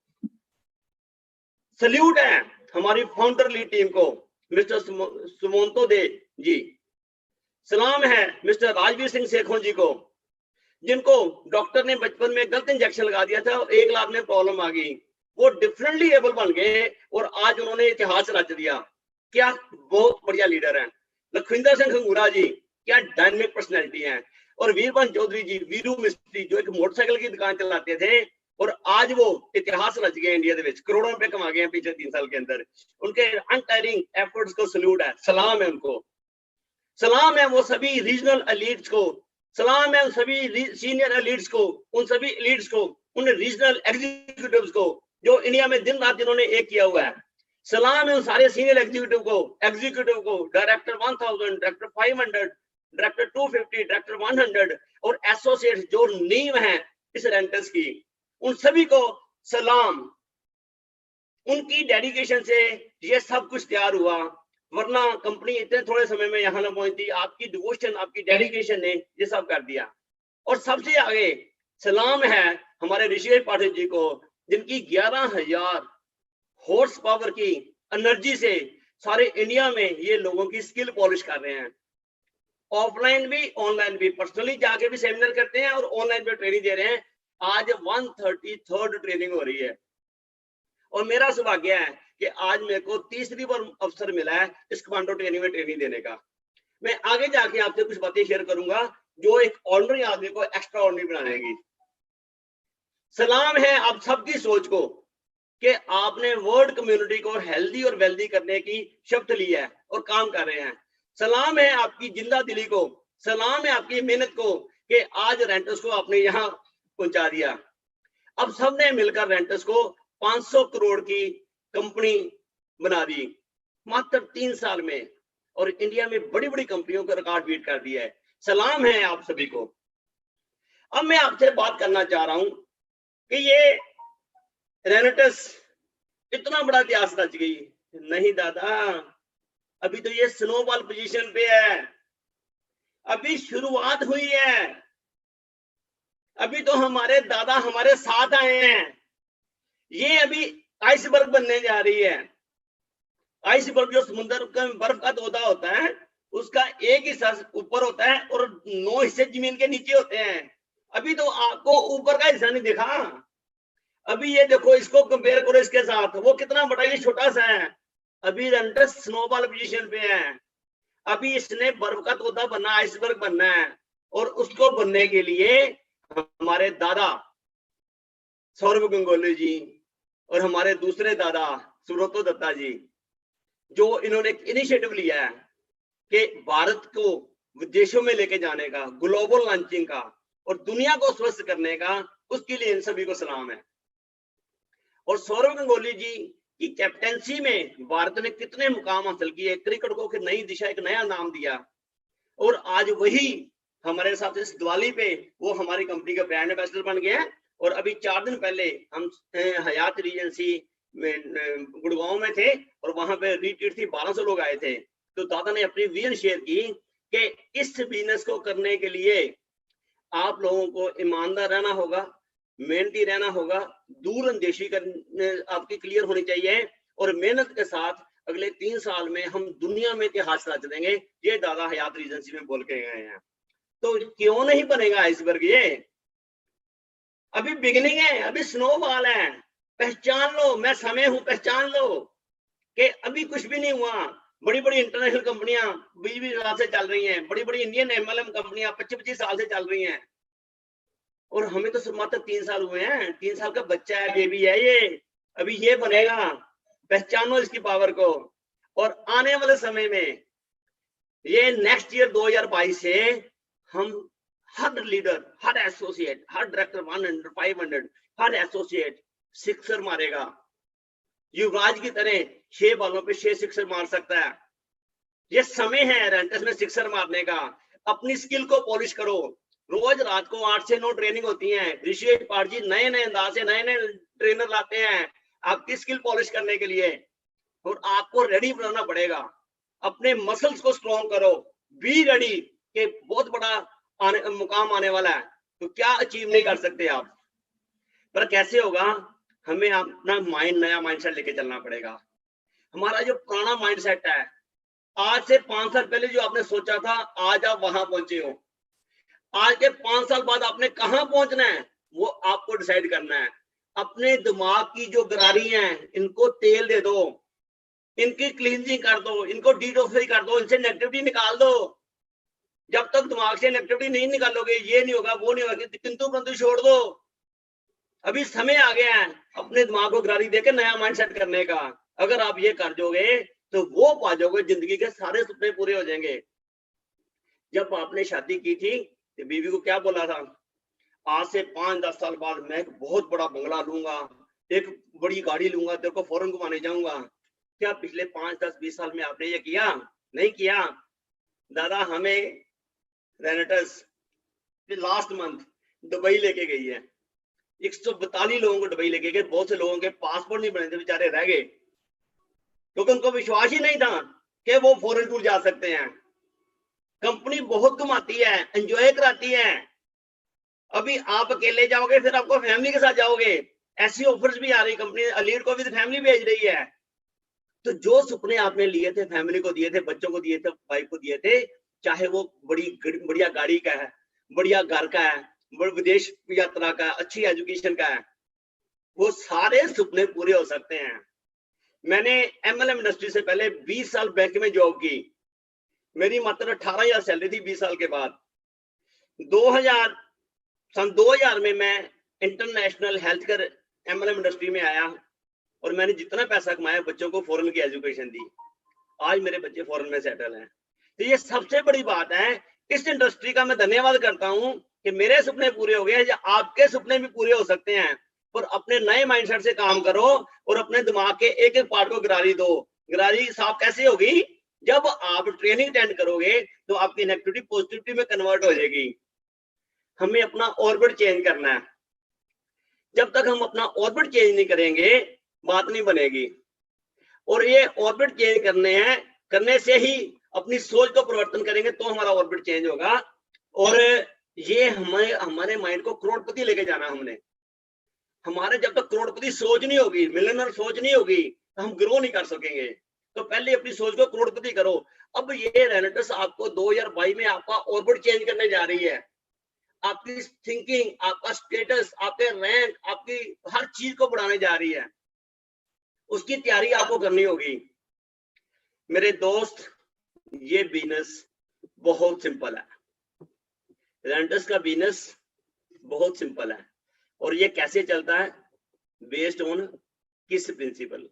सल्यूट है हमारी फाउंडर लीड टीम को, मिस्टर सुमंतो दे जी, सलाम है मिस्टर राजवीर सिंह शेखों जी को, जिनको डॉक्टर ने बचपन में गलत इंजेक्शन लगा दिया था और 1 लाख में प्रॉब्लम आ गई, वो डिफरेंटली एबल बन गए और आज उन्होंने इतिहास रच दिया। क्या बहुत बढ़िया लीडर हैं। लखविंदर सिंह खंगूरा जी, क्या डायनेमिक पर्सनैलिटी है। और वीरबंश चौधरी जी, वीरू मिस्त्री, जो एक मोटरसाइकिल की दुकान चलाते थे और आज वो इतिहास रच गए इंडिया के, करोड़ों रुपए कमा गए हैं पिछले 3 साल के अंदर। उनके अनटायरिंग एफर्ट्स को सल्यूट है, सलाम है उनको। सलाम है वो सभी रीजनल एलीट्स को, सलाम है उन सभी सीनियर एलीट्स को, उन सभी एलीट्स को, उन रीजनल एग्जीक्यूटिव्स को जो इंडिया में दिन रात जिन्होंने एक किया हुआ है। सलाम है उन सारे सीनियर एग्जीक्यूटिव को, डायरेक्टर 1000, डायरेक्टर 500, डायरेक्टर 250, डायरेक्टर 100 और एसोसिएट्स जो नींव है इस रेंटस की, उन सभी को सलाम। उनकी डेडिकेशन से ये सब कुछ तैयार हुआ, वरना कंपनी इतने थोड़े समय में यहाँ ना पहुंचती। आपकी डिवोशन, आपकी डेडिकेशन ने ये सब कर दिया। और सबसे आगे सलाम है हमारे ऋषिकेश पाठक जी को, जिनकी 11,000 हॉर्स पावर की एनर्जी से सारे इंडिया में ये लोगों की स्किल पॉलिश कर रहे हैं, ऑफलाइन भी ऑनलाइन भी, पर्सनली जाके भी सेमिनार करते हैं और ऑनलाइन भी ट्रेनिंग दे रहे हैं। आज 133rd ट्रेनिंग हो रही है और मेरा सौभाग्य है कि आज मेरे को तीसरी बार अवसर मिला है इस कमांडो ट्रेनिंग में ट्रेनिंग देने का। मैं आगे जाके आपसे कुछ बातें शेयर करूंगा जो एक ऑर्डिनरी आदमी को एक्स्ट्रा ऑर्डिनरी बना देगी। सलाम है आप सबकी सोच को कि आपने वर्ल्ड कम्युनिटी को हेल्दी और वेल्दी करने की शपथ ली है और काम कर रहे हैं। सलाम है आपकी जिंदा दिली को, सलाम है आपकी मेहनत को कि आज रेंटर्स को आपने यहाँ पहुंचा दिया। अब सबने मिलकर रेंटर्स को 500 करोड़ की कंपनी बना दी मात्र 3 साल में, और इंडिया में बड़ी बड़ी कंपनियों को रिकॉर्ड बीट कर दिया है। सलाम है आप सभी को। अब मैं आपसे बात करना चाह रहा हूं कि ये रेनेटस इतना बड़ा इतिहास रच गई। नहीं दादा, अभी तो ये स्नोबॉल पोजीशन पे है, अभी शुरुआत हुई है, अभी तो हमारे दादा हमारे साथ आए हैं। ये अभी आइसबर्ग बनने जा रही है। आइसबर्ग जो समुद्र का बर्फ का तोता होता है उसका एक हिस्सा ऊपर होता है और 9 हिस्से जमीन के नीचे होते हैं। अभी तो आपको ऊपर का हिस्सा नहीं दिखा, अभी ये देखो, इसको कंपेयर करो इसके साथ, वो कितना बड़ा, ये छोटा सा है। अभी रेंटस स्नोबॉल पोजीशन पे है, अभी इसने बर्फ का तोता बनना, आइसबर्ग बनना है, और उसको बनने के लिए हमारे दादा सौरभ गंगोली जी और हमारे दूसरे दादा सुब्रतो दत्ता जी, जो इन्होंने इनिशिएटिव लिया है कि भारत को विदेशों में लेके जाने का, ग्लोबल लॉन्चिंग का और दुनिया को स्वस्थ करने का, उसके लिए इन सभी को सलाम है। और सौरभ गंगोली जी की कैप्टेंसी में भारत ने कितने मुकाम हासिल किए, क्रिकेट को एक नई दिशा, एक नया नाम दिया, और आज वही हमारे साथ इस दिवाली पे वो हमारी कंपनी का ब्रांड एम्बेसडर बन गया है। और अभी 4 दिन पहले हम हयात रीजेंसी में गुड़गांव में थे और वहां पे रिट्रीट थी, 1200 लोग आए थे। तो दादा ने अपनी विजन शेयर की कि इस बिजनेस को करने के लिए आप लोगों को ईमानदार रहना होगा, मेहनती रहना होगा, दूरअंदेशी करने आपकी क्लियर होनी चाहिए, और मेहनत के साथ अगले 3 साल में हम दुनिया में इतिहास रच देंगे। ये दादा हयात रीजेंसी में बोल के गए हैं। तो क्यों नहीं बनेगा आइसबर्ग? ये अभी बिगिनिंग है, अभी स्नोबॉल है। पहचान लो, मैं समय हूं, पहचान लो कि अभी कुछ भी नहीं हुआ। बड़ी बड़ी इंटरनेशनल कंपनियां 20-20 साल से चल रही हैं, बड़ी बड़ी इंडियन एमएलएम कंपनियां 25-25 साल से चल रही हैं, और हमें तो मात्र 3 साल हुए हैं। 3 साल का बच्चा है, बेबी है ये, अभी ये बनेगा। पहचानो इसकी पावर को। और आने वाले समय में ये नेक्स्ट ईयर 2022 से हम हर लीडर, हर एसोसिएट, हर डायरेक्टर 100, 500, हर एसोसिएट सिक्सर मारेगा। युवराज की तरह 6 बॉलों पे 6 सिक्सर मार सकता है। ये समय है रेंटस में सिक्सर मारने का। अपनी स्किल को पॉलिश करो। रोज रात को 8 से 9 ट्रेनिंग होती है। ऋषि पाठ जी नए नए अंदाज से नए नए ट्रेनर लाते हैं आपकी स्किल पॉलिश करने के लिए, और आपको रेडी बनाना पड़ेगा। अपने मसल्स को स्ट्रॉन्ग करो, बी रेडी कि बहुत बड़ा मुकाम आने वाला है। तो क्या अचीव नहीं कर सकते आप, पर कैसे होगा? हमें अपना माइंड, नया माइंडसेट लेके चलना पड़ेगा। हमारा जो पुराना माइंडसेट है, आज से 5 साल पहले जो आपने सोचा था, आज आप वहां पहुंचे हो। आज के 5 साल बाद आपने कहां पहुंचना है वो आपको डिसाइड करना है। अपने दिमाग की जो गरारी हैं इनको तेल दे दो, इनकी क्लींजिंग कर दो, इनको डिटॉक्सिफाई कर दो, इनसे नेगेटिविटी निकाल दो। जब तक दिमाग से नेगेटिविटी नहीं निकालोगे, ये नहीं होगा, वो नहीं होगा, किंतु परंतु छोड़ दो। अभी समय आ गया है अपने दिमाग को गरारी देकर नया माइंडसेट करने का। अगर आप ये कर दोगे तो वो पा जाओगे, जिंदगी के सारे सपने पूरे हो जाएंगे। जब आपने शादी की थी तो बीवी को क्या बोला था? आज से 5-10 साल बाद मैं एक बहुत बड़ा बंगला लूंगा, एक बड़ी गाड़ी लूंगा, तेरे को फॉरेन घुमाने जाऊंगा। क्या पिछले 5-10-20 साल में आपने ये किया? नहीं किया। दादा हमें रेनेटस लास्ट मंथ दुबई लेके गई है। 142 लोगों को दुबई लेके गए। बहुत से लोगों के पासपोर्ट नहीं बने थे, बेचारे रह गए, क्योंकि उनको विश्वास ही नहीं था कि वो फॉरेन टूर जा सकते हैं। कंपनी बहुत घुमाती है, एंजॉय कराती है। अभी आप अकेले जाओगे, फिर आपको फैमिली के साथ जाओगे। ऐसी ऑफर्स भी आ रही, कंपनी लीड को भी फैमिली भेज रही है। तो जो सपने आपने लिए थे, फैमिली को दिए थे, बच्चों को दिए थे, वाइफ को दिए थे, चाहे वो बढ़िया गाड़ी का है, बढ़िया घर का है, विदेश यात्रा का, अच्छी एजुकेशन का है, वो सारे सपने पूरे हो सकते हैं। मैंने एमएलएम इंडस्ट्री से पहले 20 साल बैंक में जॉब की। मेरी मात्र 18,000 सैलरी थी 20 साल के बाद। 2000 में मैं international health care MLM industry में आया और मैंने जितना पैसा कमाया बच्चों को फॉरेन की एजुकेशन दी। आज मेरे बच्चे फॉरेन में सेटल हैं। तो ये सबसे बड़ी बात है। इस इंडस्ट्री का मैं धन्यवाद करता हूं कि मेरे सपने पूरे हो गए, आपके सपने भी पूरे हो सकते हैं। और अपने नए माइंडसेट से काम करो और अपने दिमाग के एक एक पार्ट को गरारी दो। गरारी साफ कैसे होगी? जब आप ट्रेनिंग अटेंड करोगे तो आपकी नेगेटिविटी पॉजिटिविटी में कन्वर्ट हो जाएगी। हमें अपना ऑर्बिट चेंज करना है। जब तक हम अपना ऑर्बिट चेंज नहीं करेंगे बात नहीं बनेगी। और ये ऑर्बिट चेंज करने से ही अपनी सोच को परिवर्तन करेंगे तो हमारा ऑर्बिट चेंज होगा। और ये हमारे माइंड को करोड़पति लेके जाना। हमारे जब तक करोड़पति सोच नहीं होगी, मिलियनर सोच नहीं होगी, तो हम ग्रो नहीं कर सकेंगे। तो पहले अपनी सोच को करोड़पति करो। अब ये रेनेटस आपको 2022 में आपका ऑर्बिट चेंज करने जा रही है। आपकी थिंकिंग, आपका स्टेटस, आपके रैंक, आपकी हर चीज को बढ़ाने जा रही है। उसकी तैयारी आपको करनी होगी। मेरे दोस्त, ये बिजनेस बहुत सिंपल है। रेनेटस का बिजनेस बहुत सिंपल है। और ये कैसे चलता है? बेस्ड ऑन किस प्रिंसिपल?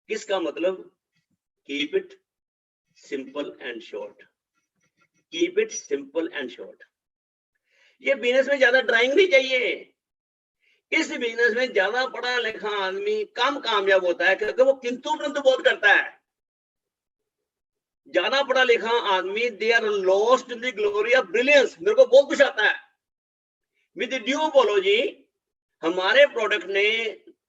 किसका मतलब? Keep it simple and short. Keep it simple and short. ये बिजनेस में ज्यादा ड्राइंग नहीं चाहिए। इस बिजनेस में ज्यादा पढ़ा लिखा आदमी कम कामयाब होता है क्योंकि वो किंतु परंतु बहुत करता है। ज्यादा पढ़ा लिखा आदमी they are lost in the glory of brilliance. मेरे को बहुत कुछ आता है। विद ड्यू अपोलॉजी, हमारे प्रोडक्ट ने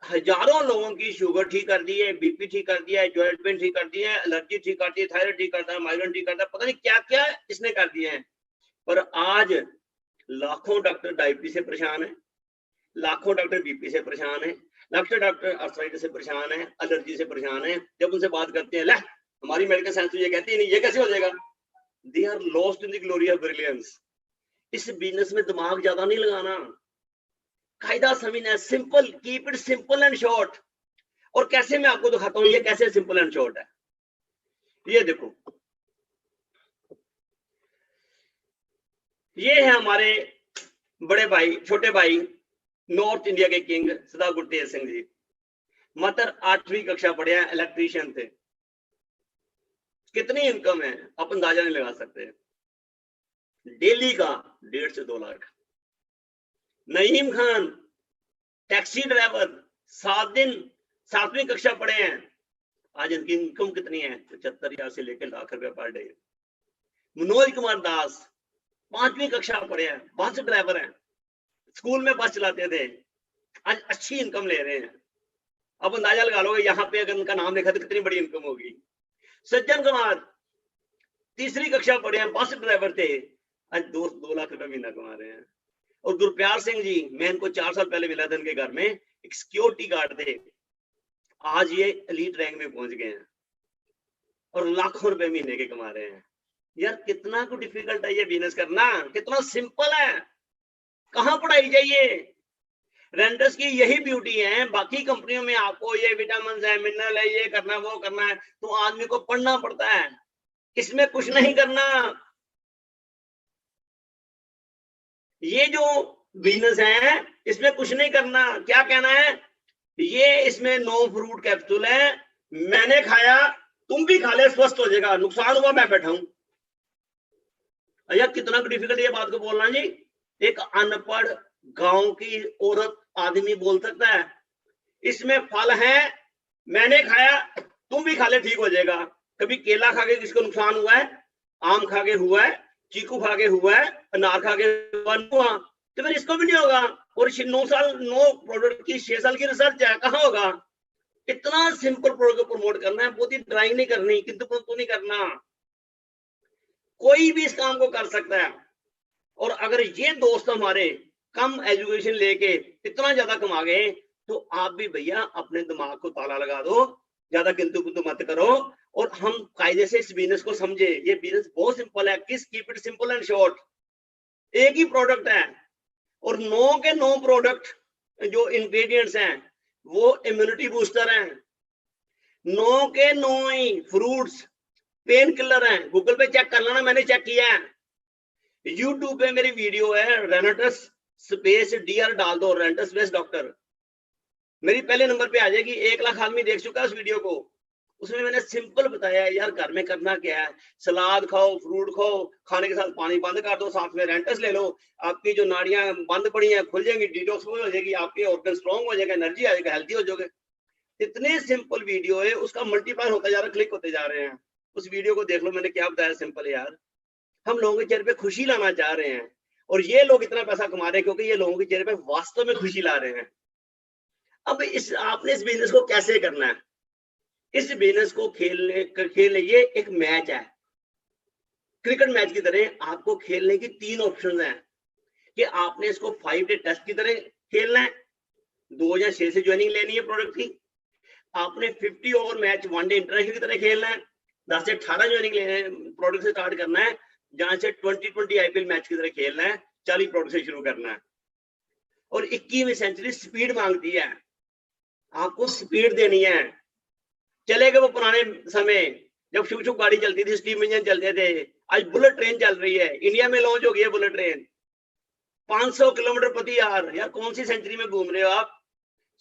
हजारों लोगों की शुगर ठीक कर दी है, बीपी ठीक कर दिया है, जॉइंट पेन ठीक कर दिया है, एलर्जी ठीक करती है, थायराइड ठीक करता है, माइग्रेन ठीक करता है, पता नहीं क्या क्या इसने कर दिए हैं। पर आज लाखों डॉक्टर डायबिटीज से परेशान है, लाखों डॉक्टर बीपी से परेशान है, लाखों डॉक्टर आर्थराइटिस से परेशान है, एलर्जी से परेशान है। जब उनसे बात करते हैं, ले हमारी मेडिकल साइंस तो ये कहती है नहीं, ये कैसे हो जाएगा? They are lost in the glory of brilliance. इस बिजनेस में दिमाग ज्यादा नहीं लगाना, कायदा समझना है। Simple, keep it simple and short. और कैसे मैं आपको दिखाता हूं ये कैसे सिंपल एंड शॉर्ट है। ये देखो, ये है हमारे बड़े भाई, छोटे भाई, नॉर्थ इंडिया के किंग सरदार गुरतेज सिंह जी। मात्र 8वीं कक्षा पढ़े हैं, इलेक्ट्रीशियन थे। कितनी इनकम है आप अंदाजा नहीं लगा सकते। डेली का 1.5 से 2 लाख। नईम खान टैक्सी ड्राइवर, 7 दिन 7वीं कक्षा पढ़े हैं। आज इनकी इनकम कितनी है? 75,000 से लेकर लाख रुपए पर डे। मनोज कुमार दास 5वीं कक्षा पढ़े हैं, बस ड्राइवर हैं, स्कूल में बस चलाते थे, आज अच्छी इनकम ले रहे हैं। अब अंदाजा लगा लो यहाँ पे अगर उनका नाम लिखा तो कितनी बड़ी इनकम होगी। सज्जन कुमार 3री कक्षा पढ़े हैं, बस ड्राइवर थे, आज 2 लाख रुपए महीना कमा रहे हैं। और गुरप्यार सिंह जी, मैं इनको 4 साल पहले मिला था इनके घर में, एक सिक्योरिटी गार्ड थे, आज ये एलीट रैंक में पहुंच गए हैं और लाखों रुपए महीने के कमा रहे हैं। यार कितना को डिफिकल्ट है ये बिजनेस करना, कितना सिंपल है, कहां पढ़ाई चाहिए। रेनेटस की यही ब्यूटी है। बाकी कंपनियों में आपको ये विटामिन है, मिनरल है, ये करना वो करना है, तो आदमी को पढ़ना पड़ता है। इसमें कुछ नहीं करना। ये जो बिजनेस है इसमें कुछ नहीं करना। क्या कहना है? ये इसमें नो फ्रूट कैप्सूल है, मैंने खाया तुम भी खा ले, स्वस्थ हो जाएगा, नुकसान हुआ मैं बैठा हूं। यार कितना डिफिकल्ट ये बात को बोलना जी। एक अनपढ़ गांव की औरत आदमी बोल सकता है इसमें फल है, मैंने खाया तुम भी खा ले, ठीक हो जाएगा। कभी केला खा के किसको नुकसान हुआ है? आम खा के हुआ है, चीकू खा के हुआ है, अनार खा के हुआ, तो फिर इसको भी नहीं होगा। और 9 प्रोडक्ट की 6 साल की रिसर्च है, कहाँ होगा? इतना सिंपल प्रोडक्ट को प्रमोट करना है, बहुत ही ड्राइंग नहीं करनी, किंतु परंतु नहीं करना। कोई भी इस काम को कर सकता है। और अगर ये दोस्त हमारे कम एजुकेशन लेके इतना ज्यादा कमा गए, तो आप भी भैया अपने दिमाग को ताला लगा दो ज्यादा किंतु कुंतु मत करो और हम कायदे से इस बिजनेस को समझे। ये बिजनेस बहुत सिंपल है, किस keep it simple and short. एक ही प्रोडक्ट है और 9 के 9 प्रोडक्ट जो इंग्रेडिएंट्स हैं वो इम्यूनिटी बूस्टर हैं, 9 के 9 ही फ्रूट्स पेन किलर हैं। गूगल पे चेक कर लेना, मैंने चेक किया है। यूट्यूब पे मेरी वीडियो है, रेनेटस स्पेस डीआर डाल दो, रेनेटस स्पेस डॉक्टर, मेरी पहले नंबर पे आ जाएगी। 1 लाख आदमी देख चुका है उस वीडियो को। उसमें मैंने सिंपल बताया यार घर में करना क्या है, सलाद खाओ, फ्रूट खाओ, खाने के साथ पानी बंद कर दो, साथ में रेंटस ले लो, आपकी जो नाड़ियां बंद पड़ी हैं खुल जाएंगी, डिटॉक्स हो जाएगी, आपके ऑर्गन स्ट्रॉन्ग हो जाएगा, एनर्जी आ जाएगा, हेल्थी हो जाओगे। इतने सिंपल वीडियो है, उसका मल्टीप्लाई होता जा रहा है, क्लिक होते जा रहे हैं। उस वीडियो को देख लो, मैंने क्या बताया सिंपल यार। हम लोगों के चेहरे पे खुशी लाना चाह रहे हैं और ये लोग इतना पैसा कमा रहे हैं क्योंकि ये लोगों के चेहरे पे वास्तव में खुशी ला रहे हैं। अब आपने इस बिजनेस को कैसे करना है? इस बिजनेस को खेलने ये एक मैच है, क्रिकेट मैच की तरह। आपको खेलने की 3 ऑप्शन हैं कि आपने इसको 5 डे टेस्ट की तरह खेलना है, 2 या 6 से ज्वाइनिंग लेनी है प्रोडक्ट की। आपने 50 ओवर मैच 1 डे इंटरनेशनल की तरह खेलना है, 10 से 18 ज्वाइनिंग लेने प्रोडक्ट से स्टार्ट करना है, जहां से 2020 आईपीएल मैच की तरह खेलना है, 40 प्रोडक्ट से शुरू करना है। और 21वीं सेंचुरी स्पीड मांगती है, आपको स्पीड देनी है। चले गए वो पुराने समय जब शुभ शुभ गाड़ी चलती थी, स्टीम इंजन चलते थे। आज बुलेट ट्रेन चल रही है, इंडिया में लॉन्च हो गई है बुलेट ट्रेन, 500 किलोमीटर प्रति आवर। यार कौन सी सेंचुरी में घूम रहे हो आप?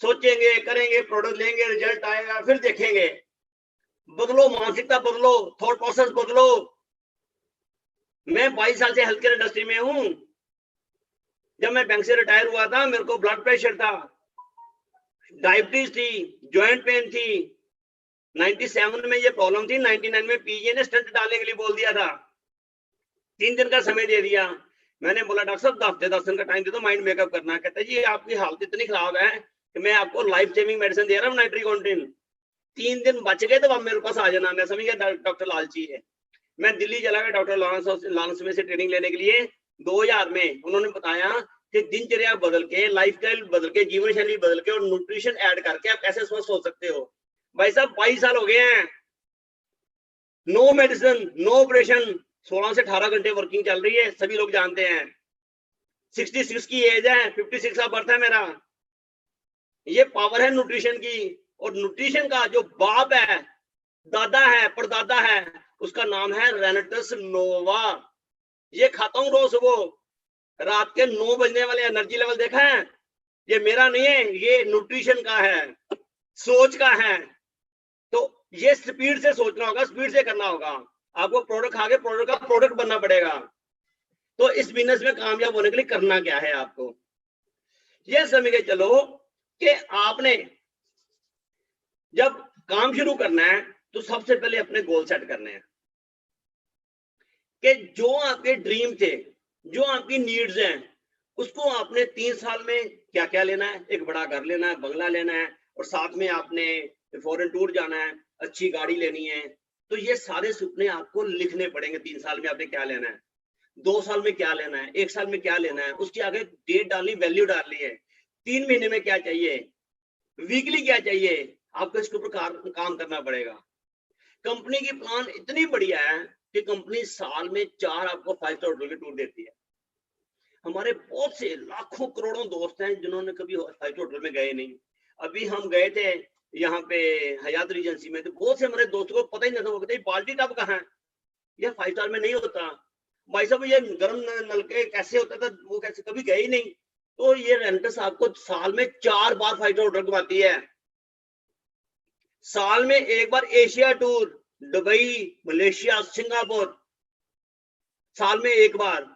सोचेंगे, करेंगे, प्रोडक्ट लेंगे, रिजल्ट आएगा, फिर देखेंगे। बदलो, मानसिकता बदलो, थॉट प्रोसेस बदलो। मैं 22 साल से हेल्थ केयर इंडस्ट्री में हूं। जब मैं बैंक से रिटायर हुआ था, मेरे को ब्लड प्रेशर था, डायबिटीज थी, जॉइंट पेन थी, 97 में ये प्रॉब्लम थी, 99 में पीजीए ने स्टंट डालने के लिए बोल दिया था, 3 दिन का समय दे दिया। मैंने बोला डॉक्टर साहब 10 दिन का टाइम दे दो, माइंड मेकअप करना। कहता जी आपकी हालत इतनी खराब है कि मैं आपको लाइफ सेविंग मेडिसिन दे रहा हूँ, नाइट्रिकॉन्टिन। 3 दिन बच गए तो आप मेरे पास आ जाना। मैं समझ गया डॉक्टर लालची है। मैं दिल्ली चला गया डॉक्टर लॉरेंस में से ट्रेनिंग लेने के लिए 2000 में। उन्होंने बताया कि दिनचर्या बदल के, लाइफस्टाइल बदल के, जीवन शैली बदल के और न्यूट्रिशन ऐड करके आप कैसे स्वस्थ हो सकते हो। भाई साहब 22 साल हो गए हैं, नो मेडिसिन, नो ऑपरेशन, 16 से 18 घंटे वर्किंग चल रही है, सभी लोग जानते हैं। 66 की एज है, 56 का बर्थ है मेरा। ये पावर है न्यूट्रिशन की। और न्यूट्रिशन का जो बाप है, दादा है, परदादा है, उसका नाम है रेनेटस नोवा। ये खाता हूं रोज सुबह, रात के 9 बजने वाले एनर्जी लेवल देखा है? ये मेरा नहीं है, ये न्यूट्रिशन का है, सोच का है। तो ये स्पीड से सोचना होगा, स्पीड से करना होगा। आपको प्रोडक्ट खा के प्रोडक्ट का प्रोडक्ट बनना पड़ेगा। तो इस बिजनेस में कामयाब होने के लिए करना क्या है? आपको ये समझ के चलो कि आपने जब काम शुरू करना है तो सबसे पहले अपने गोल सेट करने हैं कि जो आपके ड्रीम थे, जो आपकी नीड्स हैं, उसको आपने 3 साल में क्या क्या लेना है। एक बड़ा घर लेना है, बंगला लेना है, और साथ में आपने फॉरेन टूर जाना है, अच्छी गाड़ी लेनी है। तो ये सारे सपने आपको लिखने पड़ेंगे। 3 साल में आपने क्या लेना है, 2 साल में क्या लेना है, 1 साल में क्या लेना है, उसके आगे डेट डालनी, वैल्यू डालनी है। 3 महीने में क्या चाहिए, वीकली क्या चाहिए, आपको इसके ऊपर काम करना पड़ेगा। कंपनी की प्लान इतनी बढ़िया है कि कंपनी साल में 4 आपको 5 स्टार होटल के टूर देती है। हमारे बहुत से लाखों करोड़ों दोस्त हैं जिन्होंने कभी 5 स्टार होटल में गए नहीं। अभी हम गए थे यहाँ पे हयात रीजेंसी में, तो बहुत से हमारे दोस्तों को पता ही नहीं था। वो कहते बाल्टी टब कहाँ है, ये 5 स्टार में नहीं होता। भाई साहब ये गर्म नलके कैसे होता था, वो कैसे कभी गए ही नहीं। तो ये रेंटस आपको साल में 4 बार 5 स्टार होटल घुमाती है। साल में 1 बार Asia tour, Dubai, Malaysia, Singapore, साल में 1 बार।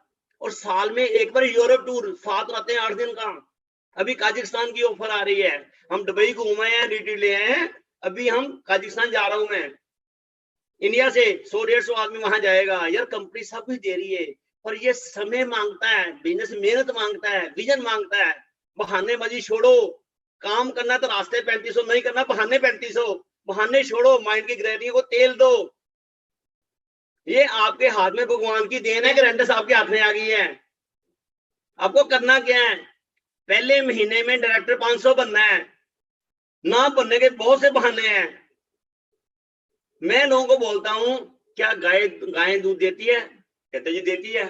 और साल में 1 बार यूरोप टूर, 7 रातें 8 दिन का। अभी काजाकिस्तान की ऑफर आ रही है, हम दुबई घूमे हैं, रिट्रीट ले आए हैं, अभी हम काजाकिस्तान जा रहा हूं मैं। इंडिया से 100-150 आदमी वहां जाएगा। यार कंपनी सब कुछ दे रही है, पर ये समय मांगता है, बिजनेस मेहनत मांगता है, विजन मांगता है। बहानेबाजी छोड़ो, काम करना तो रास्ते 3500, नहीं करना बहाने 3500। बहाने छोड़ो, माइंड की ग्रेविटी को तेल दो। ये आपके हाथ में भगवान की देन है कि रेंटस आपके हाथ में आ गई है। आपको करना क्या है, पहले महीने में डायरेक्टर 500 बनना है। ना बनने के बहुत से बहाने हैं। मैं लोगों को बोलता हूं क्या गाय दूध देती है? कहते जी देती है।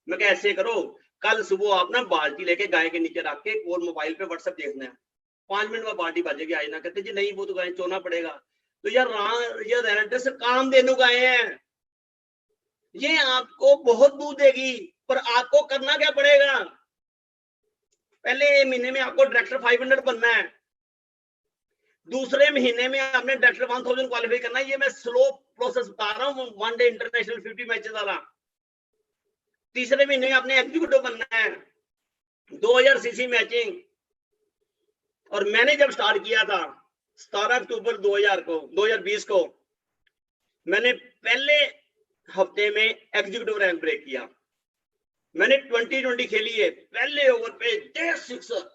मैं क्या ऐसे करो, कल सुबह आप ना बाल्टी लेके गाय के नीचे रख के और मोबाइल पे व्हाट्सएप देखना है, 5 मिनट में बाल्टी बजेगी आई ना। कहते जी नहीं वो तो गाय चोना पड़ेगा। तो यार से काम देने गाय है, ये आपको बहुत दूध देगी, पर आपको करना क्या पड़ेगा? पहले महीने में आपको डायरेक्टर 500 बनना है, दूसरे महीने में आपने डायरेक्टर 1000 क्वालिफाई करना है। ये मैं स्लो प्रोसेस बता रहा हूँ, वन डे इंटरनेशनल 50 मैचेस वाला। तीसरे महीने में आपने एग्जीक्यूटिव बनना है, 2000 सीसी मैचिंग। और मैंने जब स्टार्ट किया था 17 अक्टूबर 2020 को मैंने पहले हफ्ते में एग्जीक्यूटिव रैंक ब्रेक किया। मैंने 2020 खेली है, पहले ओवर पे 10 सिक्सर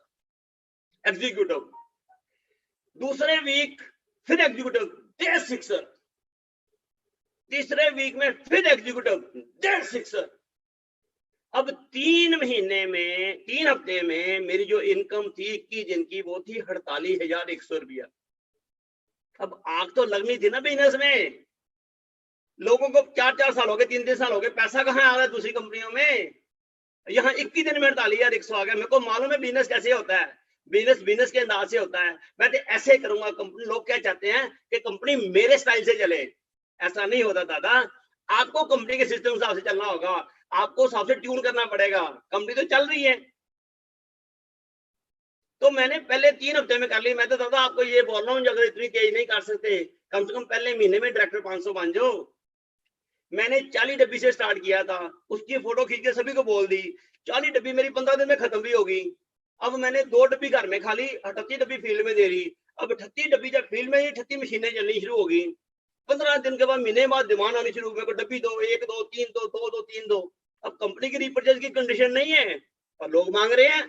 एग्जीक्यूटिव, दूसरे वीक फिर एग्जीक्यूटिव 10 सिक्सर, तीसरे वीक में फिर एग्जीक्यूटिव 10 सिक्सर। अब 3 हफ्ते में मेरी जो इनकम थी 21 दिन की वो थी 48,100 रुपया। अब आग तो लगनी थी ना बिजनेस में। लोगों को 4 साल हो गए, 3 साल हो गए, पैसा कहाँ आ रहा है दूसरी कंपनियों में? यहाँ 21 दिन में 48,100 आ गया। मेरे को मालूम है बिजनेस कैसे होता है, बिजनेस के अंदाज से होता है। मैं तो ऐसे करूंगा। कंपनी लोग क्या चाहते हैं कि कंपनी मेरे स्टाइल से चले, ऐसा नहीं होता दादा। आपको कंपनी के सिस्टम हिसाब से चलना होगा, आपको हिसाब से ट्यून करना पड़ेगा। कंपनी तो चल रही है। तो मैंने पहले 3 हफ्ते में कर ली। मैं तो दादा आपको ये बोल रहा हूँ, अगर इतनी तेज नहीं कर सकते कम से कम पहले महीने में डायरेक्टर 500 बन जाओ। मैंने 40 डब्बी से स्टार्ट किया था, उसकी फोटो खींच के सभी को बोल दी। 40 डब्बी मेरी 15 दिन में खत्म भी होगी। अब मैंने 2 डब्बी घर में खा ली, 38 डब्बी फील्ड में दे रही। अब 38 डब्बी जब फील्ड में 38 मशीनें चलनी शुरू होगी, 15 दिन के बाद महीने बाद डिमांड आनी शुरू हुई, डब्बी दो, 1 2 3 दो, 2 2 3 दो। अब कंपनी की रिपर्चेज की कंडीशन नहीं है और लोग मांग रहे हैं,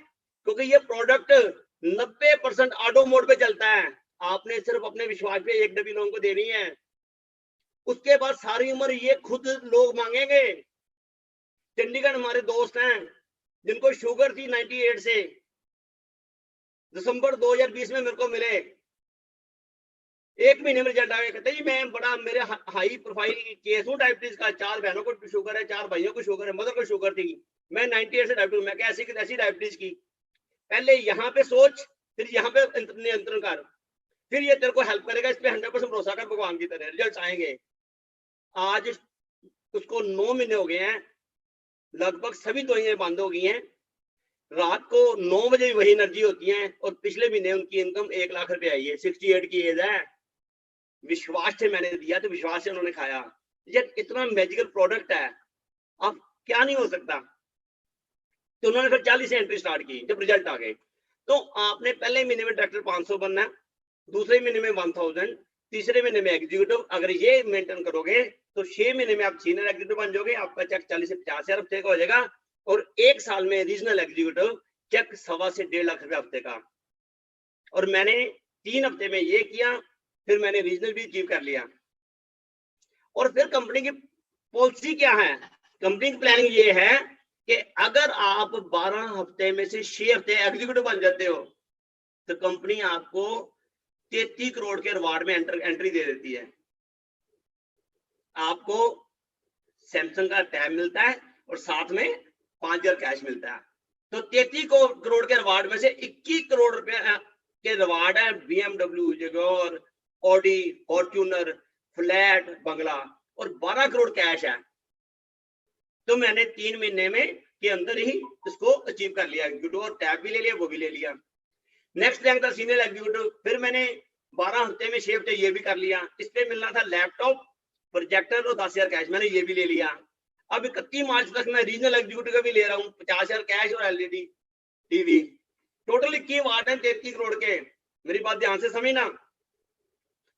क्योंकि ये प्रोडक्ट 90% ऑटो मोड पे चलता है। आपने सिर्फ अपने विश्वास पे 1 डब्बी लोगों को देनी है, उसके बाद सारी उम्र ये खुद लोग मांगेंगे। चंडीगढ़ हमारे दोस्त हैं जिनको शुगर थी 98 से, दिसंबर 2020 में मेरे को मिले, 1 महीने में रिजल्ट आ गया। कहते जी मैं बड़ा, मेरे हाई प्रोफाइल केस हूँ डायबिटीज का, 4 बहनों को शुगर है, 4 भाइयों को शुगर है, मदर को शुगर थी, मैं 98 से डायबिटीज। मैं क्या ऐसी डायबिटीज की? पहले यहाँ पे सोच, फिर यहाँ पे नियंत्रण कर, फिर ये तेरे को हेल्प करेगा। इस पे 100% भरोसा कर, भगवान की तरह रिजल्ट आएंगे। आज उसको 9 महीने हो गए हैं, लगभग सभी दवाइयां बंद हो गई हैं। रात को 9 बजे वही एनर्जी होती है। और पिछले महीने उनकी इनकम 1 लाख रुपए आई है, 68 की एज है। विश्वास से मैंने दिया तो विश्वास से उन्होंने खाया। ये इतना मैजिकल प्रोडक्ट है, अब क्या नहीं हो सकता। तो उन्होंने फिर 40 से एंट्री स्टार्ट की। जब रिजल्ट आ गए तो आपने पहले महीने में डायरेक्टर 500 बनना, दूसरे महीने में 1000, तीसरे महीने में एग्जीक्यूटिव। अगर ये मेंटेन करोगे तो 6 महीने में आप सीनियर एग्जीक्यूटिव बन जाओगे। आपका चेक 40 से 50 हजार हफ्ते का हो जाएगा। और 1 साल में रीजनल एग्जीक्यूटिव चेक 1.25 से 1.5 लाख रुपए हफ्ते का। और मैंने 3 हफ्ते में ये किया, फिर मैंने रीजनल भी अचीव कर लिया। और फिर कंपनी की पॉलिसी क्या है? कंपनी की प्लानिंग ये है कि अगर आप 12 हफ्ते में से 6 हफ्ते एग्जीक्यूटिव बन जाते हो तो कंपनी आपको 33 करोड़ के रिवार्ड में एंट्री दे देती है। आपको सैमसंग का टैब मिलता है और साथ में 5000 कैश मिलता है। तो 33 करोड़ के रिवार्ड में से 21 करोड़ रुपए के रिवार्ड है BMW, Jaguar, Audi, Fortuner, flat, बंगला, और 12 करोड़ कैश है। तो मैंने 3 महीने में के अंदर ही इसको अचीव कर लिया। एग्जीक्यूटिव और टैब भी ले लिया, वो भी ले लिया। नेक्स्ट रैंक था सीनियर एग्जीक्यूटिव। फिर मैंने 12 हफ्ते में 6 हफ्ते ये भी कर लिया। इस पे मिलना था लैपटॉप, प्रोजेक्टर और 10,000 कैश, मैंने ये भी ले लिया। अब 31 मार्च तक मैं रीजनल एग्जीक्यूटिव का भी ले रहा हूँ, 50,000 कैश और एलईडी टीवी। टोटल 21 वार्ड है 33 करोड़ के। मेरी बात ध्यान से समझना,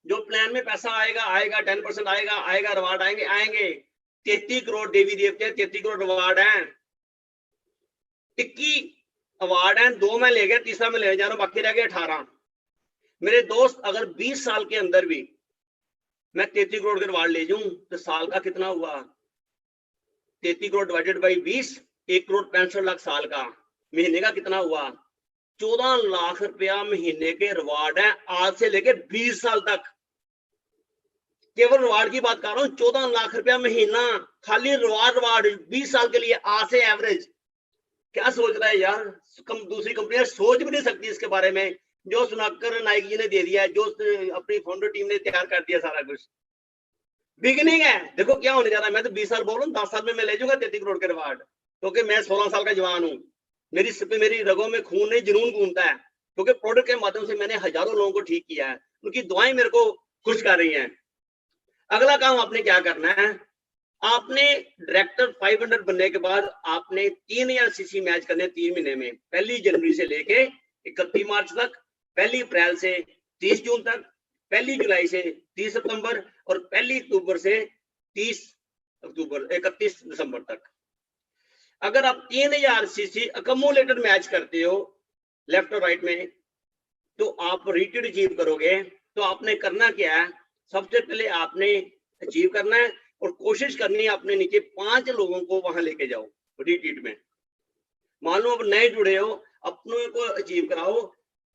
जो प्लान में पैसा आएगा आएगा, 10% आएगा, रिवार्ड आएंगे। 33 करोड़ देवी देवते, 33 करोड़ रिवार्ड है। 21 अवार्ड है, 2 मैं ले गया, तीसरा मैं लेने जा रहा हूँ, बाकी रह गए 18। मेरे दोस्त, अगर 20 साल के अंदर भी मैं 33 करोड़ के रिवार्ड ले जाऊं तो साल का कितना हुआ? 33 करोड़ डिवाइडेड बाई 20, 1 करोड़ 65 लाख साल का। महीने का कितना हुआ? 14 लाख रुपया महीने के रिवार्ड है, आज से लेके 20 साल तक। केवल रिवार्ड की बात कर रहा हूँ, 14 लाख रुपया महीना खाली रिवार्ड 20 साल के लिए आज से एवरेज। क्या सोच रहा है यार, दूसरी कंपनियां सोच भी नहीं सकती इसके बारे में। जो सुनाकर नाइक जी ने दे दिया, जो अपनी फाउंडर टीम ने तैयार कर दिया सारा कुछ, बिगिनिंग है। देखो क्या होने जा रहा है, मैं तो 20 साल बोल रहा हूँ, 10 साल में मैं ले जाऊंगा 33 करोड़ के रिवार्ड, क्योंकि मैं 16 साल का जवान हूँ। मेरी रगों में खून नहीं, जुनून घूमता है, क्योंकि प्रोडक्ट के माध्यम से मैंने हजारों लोगों को ठीक किया है, उनकी दुआएं मेरे को खुश कर रही हैं। अगला काम आपने क्या करना है, आपने डायरेक्टर 500 बनने के बाद आपने 3000 सीसी मैच करने 3 महीने में, 1 जनवरी से लेके 31 मार्च तक, 1 अप्रैल से 30 जून तक, 1 जुलाई से 30 सितंबर और 1 अक्टूबर से 31 दिसंबर तक। अगर आप 3000 सीसी अकमुलेटेड मैच करते हो लेफ्ट और राइट में, तो आप रिट्रीट अचीव करोगे। तो आपने करना क्या है, सबसे पहले आपने अचीव करना है और कोशिश करनी है अपने नीचे 5 लोगों को वहां लेके जाओ रिट्रीट में। मान लो अब नए जुड़े हो, अपनों को अचीव कराओ,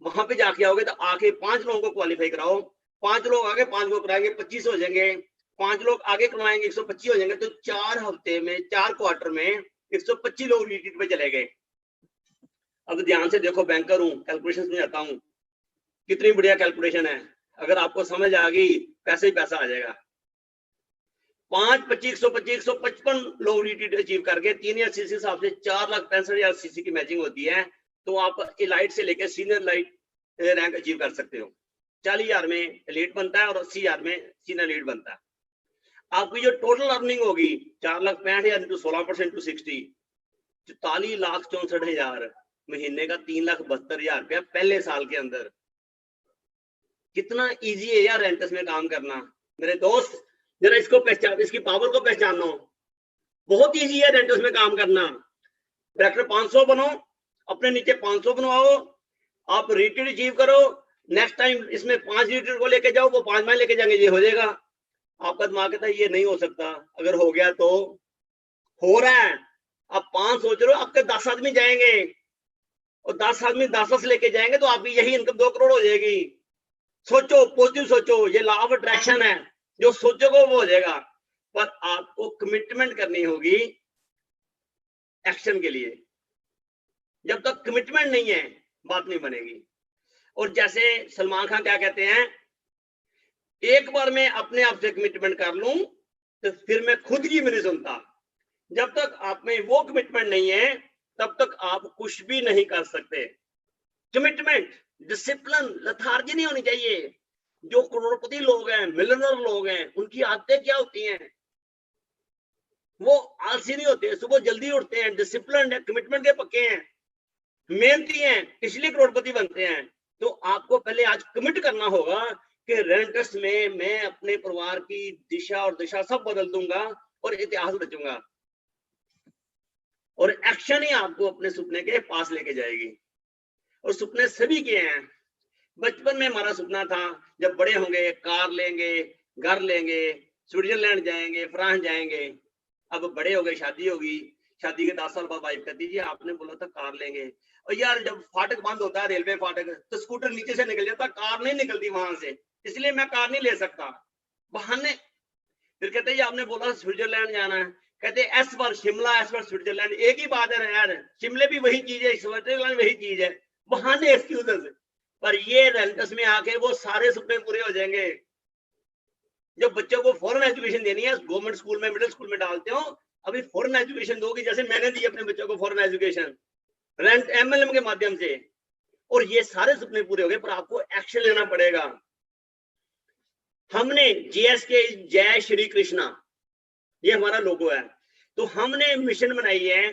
वहां पे जाके आओगे तो आके 5 लोगों को क्वालिफाई कराओ, 5 लोग आगे 5 को कराएंगे, 25 हो जाएंगे, 5 लोग आगे करवाएंगे, 125 हो जाएंगे। तो 4 हफ्ते में, 4 क्वार्टर में 125 लोग रिट्रीट पे चले गए। अब ध्यान से देखो, बैंकर हूं, कैलकुलेशन समझाता हूं, कितनी बढ़िया कैलकुलेशन है। अगर आपको समझ आ गई, पैसे ही पैसा आ जाएगा। 5, 25, 125, 155 लोग रिट्रीट अचीव करके 3000 सीसी हिसाब से 4,65,000 सीसी की मैचिंग होती है। तो आप एलाइट से लेकर सीनियर लाइट रैंक अचीव कर सकते हो। 40,000 में एलीट बनता है और 80,000 में सीनियर एलीट बनता है। आपकी जो टोटल अर्निंग होगी 4,65,000 इंटू 16% इंटू 60, 44,64,000 महीने का, 3,72,000 रुपया पहले साल के अंदर। कितना इजी है यार रेंटस में काम करना मेरे दोस्त, जरा इसको पहचान, इसकी पावर को पहचानो। बहुत इजी है रेंटस में काम करना। डायरेक्टर 500 बनो, अपने नीचे 500 बनवाओ, आप रिट्रीट अचीव करो, नेक्स्ट टाइम इसमें 5 रिट्रीट को लेके जाओ, वो 5 माइल लेके जाएंगे, ये हो जाएगा। आपका दिमाग कहता है ये नहीं हो सकता, अगर हो गया तो हो रहा है। आप 5 सोच रहे हो, आपके 10 आदमी जाएंगे और 10 आदमी 10 लेके जाएंगे, तो आपकी यही इनकम 2 करोड़ हो जाएगी। सोचो, पॉजिटिव सोचो, ये लॉ ऑफ अट्रैक्शन है, जो सोचोगे वो हो जाएगा। पर आपको कमिटमेंट करनी होगी एक्शन के लिए। जब तक कमिटमेंट नहीं है, बात नहीं बनेगी। और जैसे सलमान खान क्या कहते हैं, एक बार मैं अपने आप से कमिटमेंट कर लूं तो फिर मैं खुद की भी नहीं सुनता। जब तक आप में वो कमिटमेंट नहीं है, तब तक आप कुछ भी नहीं कर सकते। कमिटमेंट, डिसिप्लिन, लथार्जी नहीं होनी चाहिए। जो करोड़पति लोग हैं, मिलियनर लोग हैं, उनकी आदतें क्या होती हैं, वो आलसी नहीं होते, सुबह जल्दी उठते हैं, डिसिप्लिन है, कमिटमेंट के पक्के हैं, मेहनती हैं, इसलिए करोड़पति बनते हैं। तो आपको पहले आज कमिट करना होगा कि रेंटस में मैं अपने परिवार की दिशा और दिशा सब बदल दूंगा और इतिहास रचूंगा। और एक्शन ही आपको अपने सपने के पास लेके जाएगी। और सपने सभी के हैं। बचपन में हमारा सपना था जब बड़े होंगे कार लेंगे, घर लेंगे, स्विट्जरलैंड जाएंगे, फ्रांस जाएंगे। अब बड़े हो गए, शादी होगी, शादी के 10 साल बाद वाइफ कहती जी आपने बोला था कार लेंगे। और यार जब फाटक बंद होता है, रेलवे फाटक, तो स्कूटर नीचे से निकल जाता, कार नहीं निकलती वहां से, इसलिए मैं कार नहीं ले सकता, बहाने। फिर कहते हैं आपने बोला स्विट्जरलैंड जाना है, कहते हैं एस पर शिमला, एस पर स्विट्जरलैंड, एक ही बात है यार, शिमले भी वही चीज है, स्विट्जरलैंड वही चीज है, बहाने, एक्सक्यूजेस। पर ये रेंटस में आके वो सारे सपने पूरे हो जाएंगे। जब बच्चों को फॉरेन एजुकेशन देनी है, गवर्नमेंट स्कूल में, मिडिल स्कूल में डालते हो, अभी फॉरेन एजुकेशन दोगी, जैसे मैंने दी अपने बच्चों को फॉरेन एजुकेशन रेंट एमएलएम के माध्यम से, और ये सारे सपने पूरे हो गए। पर आपको एक्शन लेना पड़ेगा। हमने जीएसके जय श्री कृष्णा, ये हमारा लोगो है, तो हमने मिशन बनाई है,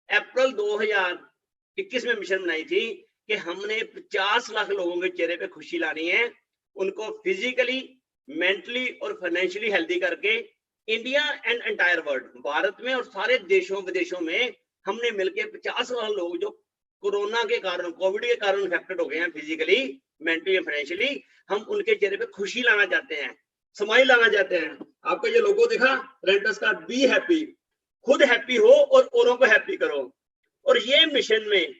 अप्रैल 2021 में मिशन बनाई थी कि हमने 50 लाख लोगों के चेहरे पे खुशी लानी है, उनको फिजिकली, मेंटली और फाइनेंशियली हेल्दी करके India and entire world, Bharat में और सारे देशों विदेशों में हमने मिलके 50 लाख लोग जो कोरोना के कारण, कोविड के कारण इफेक्टेड हो गए हैं फिजिकली, मेंटली और फाइनेंशियली, हम उनके चेहरे पे खुशी लाना चाहते हैं, स्माइल लाना चाहते हैं। आपका ये लोगो देखा रेंटस का, बी हैप्पी, खुद हैप्पी हो और औरों को हैप्पी करो। और ये मिशन में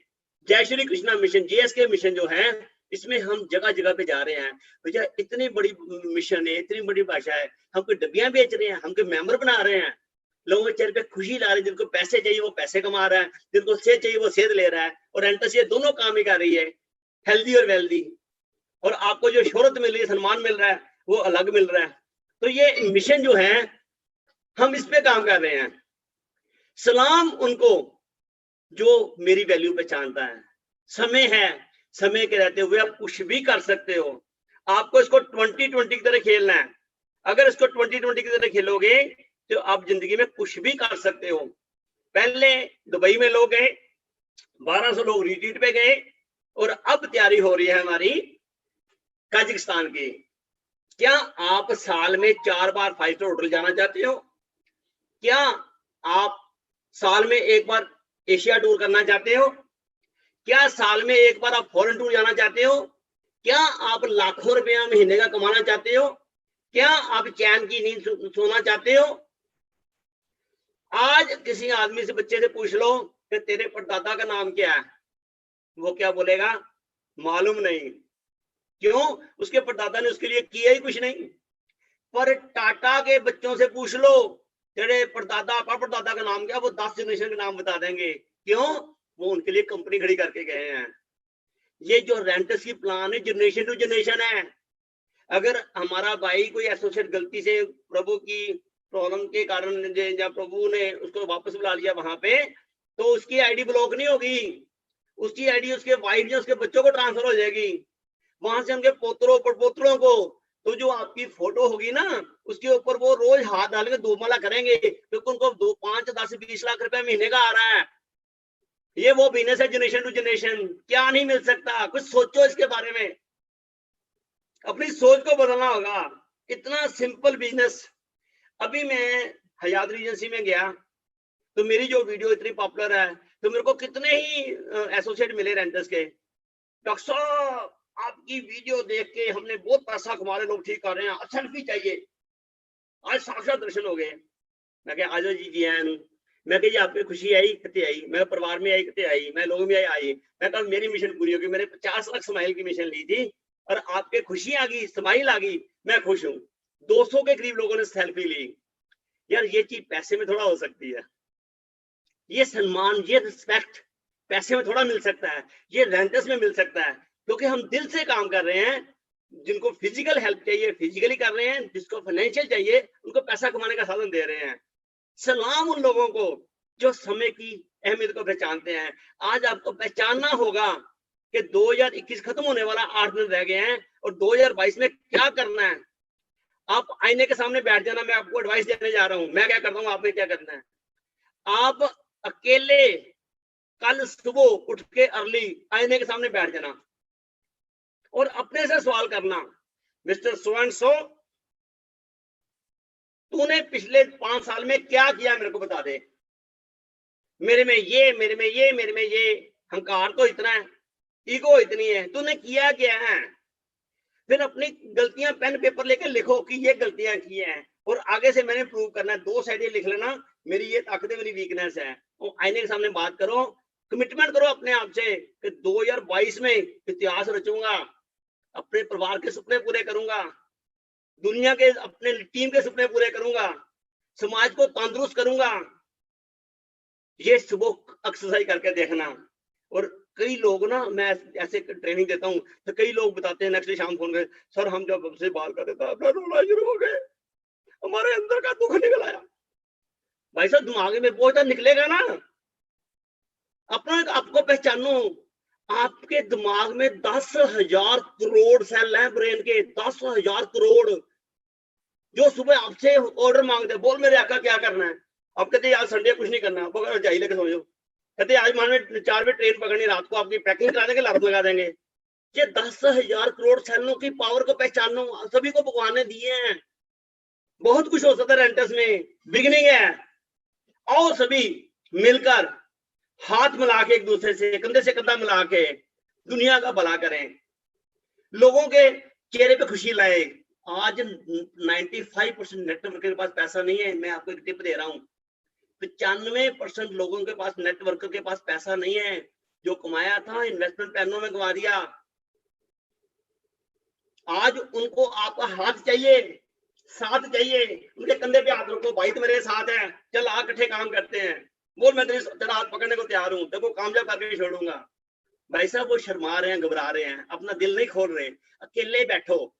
जय Shri Krishna mission, GSK mission जो है, इसमें हम जगह जगह पे जा रहे हैं। भैया इतनी बड़ी मिशन है, इतनी बड़ी भाषा है, हम कोई डब्बियां बेच रहे हैं, हम कोई मेंबर बना रहे हैं, लोगों के चेहरे पे खुशी ला रहे हैं, जिनको पैसे चाहिए वो पैसे कमा रहा है, जिनको सेहत चाहिए वो सेहत ले रहा है, और एंटस ये दोनों काम ही कर रही है, हेल्दी और वेल्दी। और आपको जो शोहरत मिल रही है, सम्मान मिल रहा है, वो अलग मिल रहा है। तो ये मिशन जो है हम इस पे काम कर रहे हैं। सलाम उनको जो मेरी वैल्यू पहचानता है। समय है, समय के रहते हुए आप कुछ भी कर सकते हो। आपको इसको 2020 की तरह खेलना है। अगर इसको 2020 की तरह खेलोगे तो आप जिंदगी में कुछ भी कर सकते हो। पहले दुबई में लोग गए, 1200 लोग रिट्रीट पे गए, और अब तैयारी हो रही है हमारी कजाकिस्तान की। क्या आप साल में 4 बार 5 स्टार होटल जाना चाहते हो? क्या आप साल में 1 बार एशिया टूर करना चाहते हो? क्या साल में 1 बार आप फॉरेन टूर जाना चाहते हो? क्या आप लाखों रुपया महीने का कमाना चाहते हो? क्या आप चैन की नींद सोना चाहते हो? आज किसी आदमी से, बच्चे से पूछ लो कि तेरे परदादा का नाम क्या है, वो क्या बोलेगा? मालूम नहीं। क्यों? उसके परदादा ने उसके लिए किया ही कुछ नहीं। पर टाटा के बच्चों से पूछ लो तेरे परदादा का नाम क्या, वो 10 जनरेशन के नाम बता देंगे। क्यों? वो उनके लिए कंपनी खड़ी करके गए हैं। ये जो रेंटस की प्लान है, जनरेशन टू जनरेशन है। अगर हमारा भाई कोई एसोसिएट गलती से प्रभु की प्रॉब्लम के कारण या प्रभु ने उसको वापस बुला लिया वहां पे, तो उसकी आईडी ब्लॉक नहीं होगी, उसकी आईडी उसके वाइफ या उसके बच्चों को ट्रांसफर हो जाएगी, वहां से उनके पोतरों पड़पोतरों को। तो जो आपकी फोटो होगी ना, उसके ऊपर वो रोज हाथ डाल के धूपमाला करेंगे, क्योंकि उनको 2, 5, 10, 20 लाख रुपए महीने का आ रहा है। ये वो बिजनेस है जनरेशन टू जनरेशन। क्या नहीं मिल सकता? कुछ सोचो इसके बारे में, अपनी सोच को बदलना होगा। इतना सिंपल बिजनेस। अभी मैं हयात रीजेंसी में गया, तो मेरी जो वीडियो इतनी पॉपुलर है, तो मेरे को कितने ही एसोसिएट मिले रेंटर्स के, डॉक्टर साहब आपकी वीडियो देख के हमने बहुत पैसा कमा रहे, लोग ठीक कर रहे हैं, सेल्फी चाहिए। आज साक्षात दर्शन हो गए। मैं क्या आज जी जी आया, मैं कही आप में खुशी आई कितने आई, मैं परिवार में आई कितने आई, मैं लोगों में आई। मैं कहा मेरी मिशन पूरी होगी। मैंने 50 लाख स्माइल की मिशन ली थी, और आपके खुशी आ गई, स्माइल आ गई, मैं खुश हूँ। 200 के करीब लोगों ने सेल्फी ली। यार ये चीज पैसे में थोड़ा हो सकती है। ये सम्मान, ये रिस्पेक्ट पैसे में थोड़ा मिल सकता है, ये रेंटस में मिल सकता है, क्योंकि हम दिल से काम कर रहे हैं। जिनको फिजिकल हेल्प चाहिए फिजिकली कर रहे हैं, जिसको फाइनेंशियल चाहिए उनको पैसा कमाने का साधन दे रहे हैं। सलाम उन लोगों को जो समय की अहमियत को पहचानते हैं। आज आपको पहचानना होगा कि 2021 खत्म होने वाला 8 दिन रह गए हैं, और 2022 में क्या करना है। आप आईने के सामने बैठ जाना, मैं आपको एडवाइस देने जा रहा हूं, मैं क्या करता हूं, आपने क्या करना है। आप अकेले कल सुबह उठ के अर्ली आईने के सामने बैठ जाना, और अपने से सवाल करना, मिस्टर सो एंड सो, तूने पिछले 5 साल में क्या किया, मेरे को बता दे। मेरे में ये, मेरे में ये, मेरे में ये, अहंकार तो इतना है, ईगो इतनी है, तूने किया क्या है। फिर अपनी गलतियां पेन पेपर लेके लिखो कि ये गलतियां की हैं, और आगे से मैंने प्रूव करना है। 2 साइड लिख लेना, मेरी ये ताकत है, मेरी वीकनेस है। और आईने के सामने बात करो, कमिटमेंट करो अपने आप से कि 2022 में इतिहास रचूंगा, अपने परिवार के सपने पूरे करूंगा, दुनिया के अपने टीम के सपने पूरे करूंगा, समाज को तंदुरुस्त करूंगा। ये सुबह एक्सरसाइज करके देखना। और कई लोग ना, मैं ऐसे ट्रेनिंग देता हूँ, तो कई लोग बताते हैं नेक्स्ट डे शाम फोन कर, सर हम जब आपसे बात करते थे अपना रोना शुरू हो गए, हमारे अंदर का दुख निकल आया। भाई साहब दिमाग में बोझ निकलेगा ना। अपना आपको पहचानो। आपके दिमाग में 10,000 करोड़ सेल हैं ब्रेन के, 10,000 करोड़, जो सुबह आपसे ऑर्डर मांगते हैं, बोल मेरे आका क्या करना है। आप कहते हैं यार संडे कुछ नहीं करना, आपको रजाई लेके सो जाओ। कहते आज मान में 4 बजे ट्रेन पकड़नी, रात को आपकी पैकिंग करा देंगे, लाभ लगा देंगे। ये 10,000 करोड़ सेलों की पावर को पहचानो। सभी को भगवान ने दिए हैं, बहुत कुछ हो सकता है रेंटस में, बिगिनिंग है। आओ सभी मिलकर हाथ मिला के, एक दूसरे से कंधे से कंधा मिला के दुनिया का भला करें, लोगों के चेहरे पे खुशी लाए। आज 95% नेटवर्क के पास पैसा नहीं है। मैं आपको एक टिप दे रहा हूं, 95% लोगों के पास, नेटवर्कर के पास पैसा नहीं है। जो कमाया था इन्वेस्टमेंट प्लानों में गंवा दिया। आज उनको आपका हाथ चाहिए, साथ चाहिए, उनके कंधे पे हाथ रखो, भाई तो मेरे साथ है, चल आ इकट्ठे काम करते हैं, बोल मैं तेरा हाथ पकड़ने को तैयार हूँ, देखो कामयाब करके छोड़ूंगा। भाई साहब वो शर्मा रहे हैं, घबरा रहे हैं, अपना दिल नहीं खोल रहे, अकेले बैठो,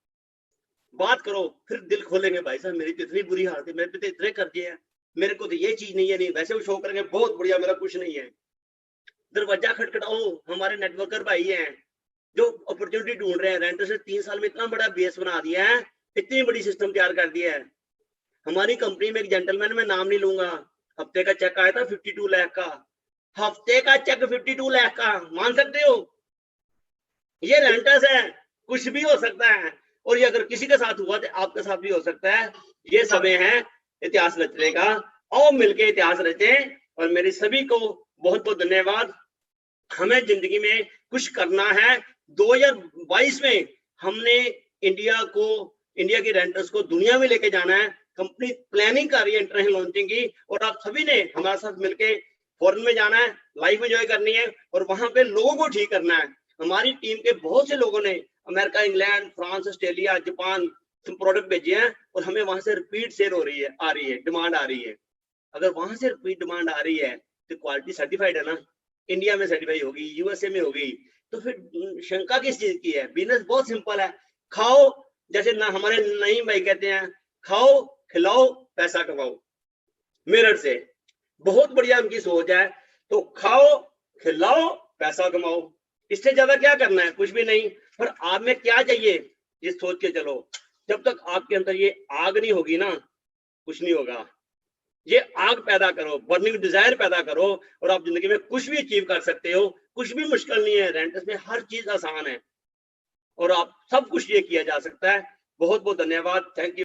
बात करो, फिर दिल खोलेंगे। भाई साहब मेरी तो इतनी बुरी हालत है, मेरे पे तो इतने कर्जे हैं, मेरे को तो ये चीज नहीं है, नहीं वैसे वो शो करेंगे बहुत बढ़िया, मेरा कुछ नहीं है। दरवाजा खटखटाओ, हमारे नेटवर्कर भाई हैं जो अपॉर्चुनिटी ढूंढ रहे हैं। रेंटल से 3 साल में इतना बड़ा बेस बना दिया है, इतनी बड़ी सिस्टम तैयार कर दिया है। हमारी कंपनी में एक जेंटलमैन, मैं नाम नहीं लूंगा, हफ्ते का चेक आया था 52 लाख का, हफ्ते का चेक 52 लाख का, मान सकते हो? ये रेंटर्स है, कुछ भी हो सकता है, और ये अगर किसी के साथ हुआ तो आपके साथ भी हो सकता है। ये समय है इतिहास रचने का, आओ मिलके इतिहास रचें। और मेरे सभी को बहुत बहुत धन्यवाद। हमें जिंदगी में कुछ करना है। 2022 में हमने इंडिया की रेंटर्स को दुनिया में लेके जाना है। कंपनी प्लानिंग कर रही है इंटरनेशनल लॉन्चिंग की, और आप सभी ने हमारे साथ मिलके फॉरेन में जाना है, लाइफ एंजॉय करनी है, और वहां पे लोगों को ठीक करना है। हमारी टीम के बहुत से लोगों ने America, England, France, Australia, Japan product भेजे हैं, और हमें वहां से रिपीट सेल आ रही है, डिमांड आ रही है। अगर वहां से रिपीट डिमांड आ रही है तो क्वालिटी सर्टिफाइड है ना, इंडिया में सर्टिफाई होगी, यूएसए में होगी, तो फिर शंका किस चीज की है? बिजनेस बहुत सिंपल है, खाओ, जैसे ना हमारे नईम भाई कहते हैं, खाओ खिलाओ पैसा कमाओ। मेरठ से बहुत बढ़िया उनकी सोच है, तो खाओ खिलाओ पैसा कमाओ, इससे ज्यादा क्या करना है? कुछ भी नहीं। पर आप में क्या चाहिए ये सोच के चलो। जब तक आपके अंदर ये आग नहीं होगी ना, कुछ नहीं होगा। ये आग पैदा करो, बर्निंग डिजायर पैदा करो, और आप जिंदगी में कुछ भी अचीव कर सकते हो। कुछ भी मुश्किल नहीं है, रेंटस में हर चीज आसान है, और आप सब कुछ ये किया जा सकता है। बहुत बहुत धन्यवाद, थैंक यू।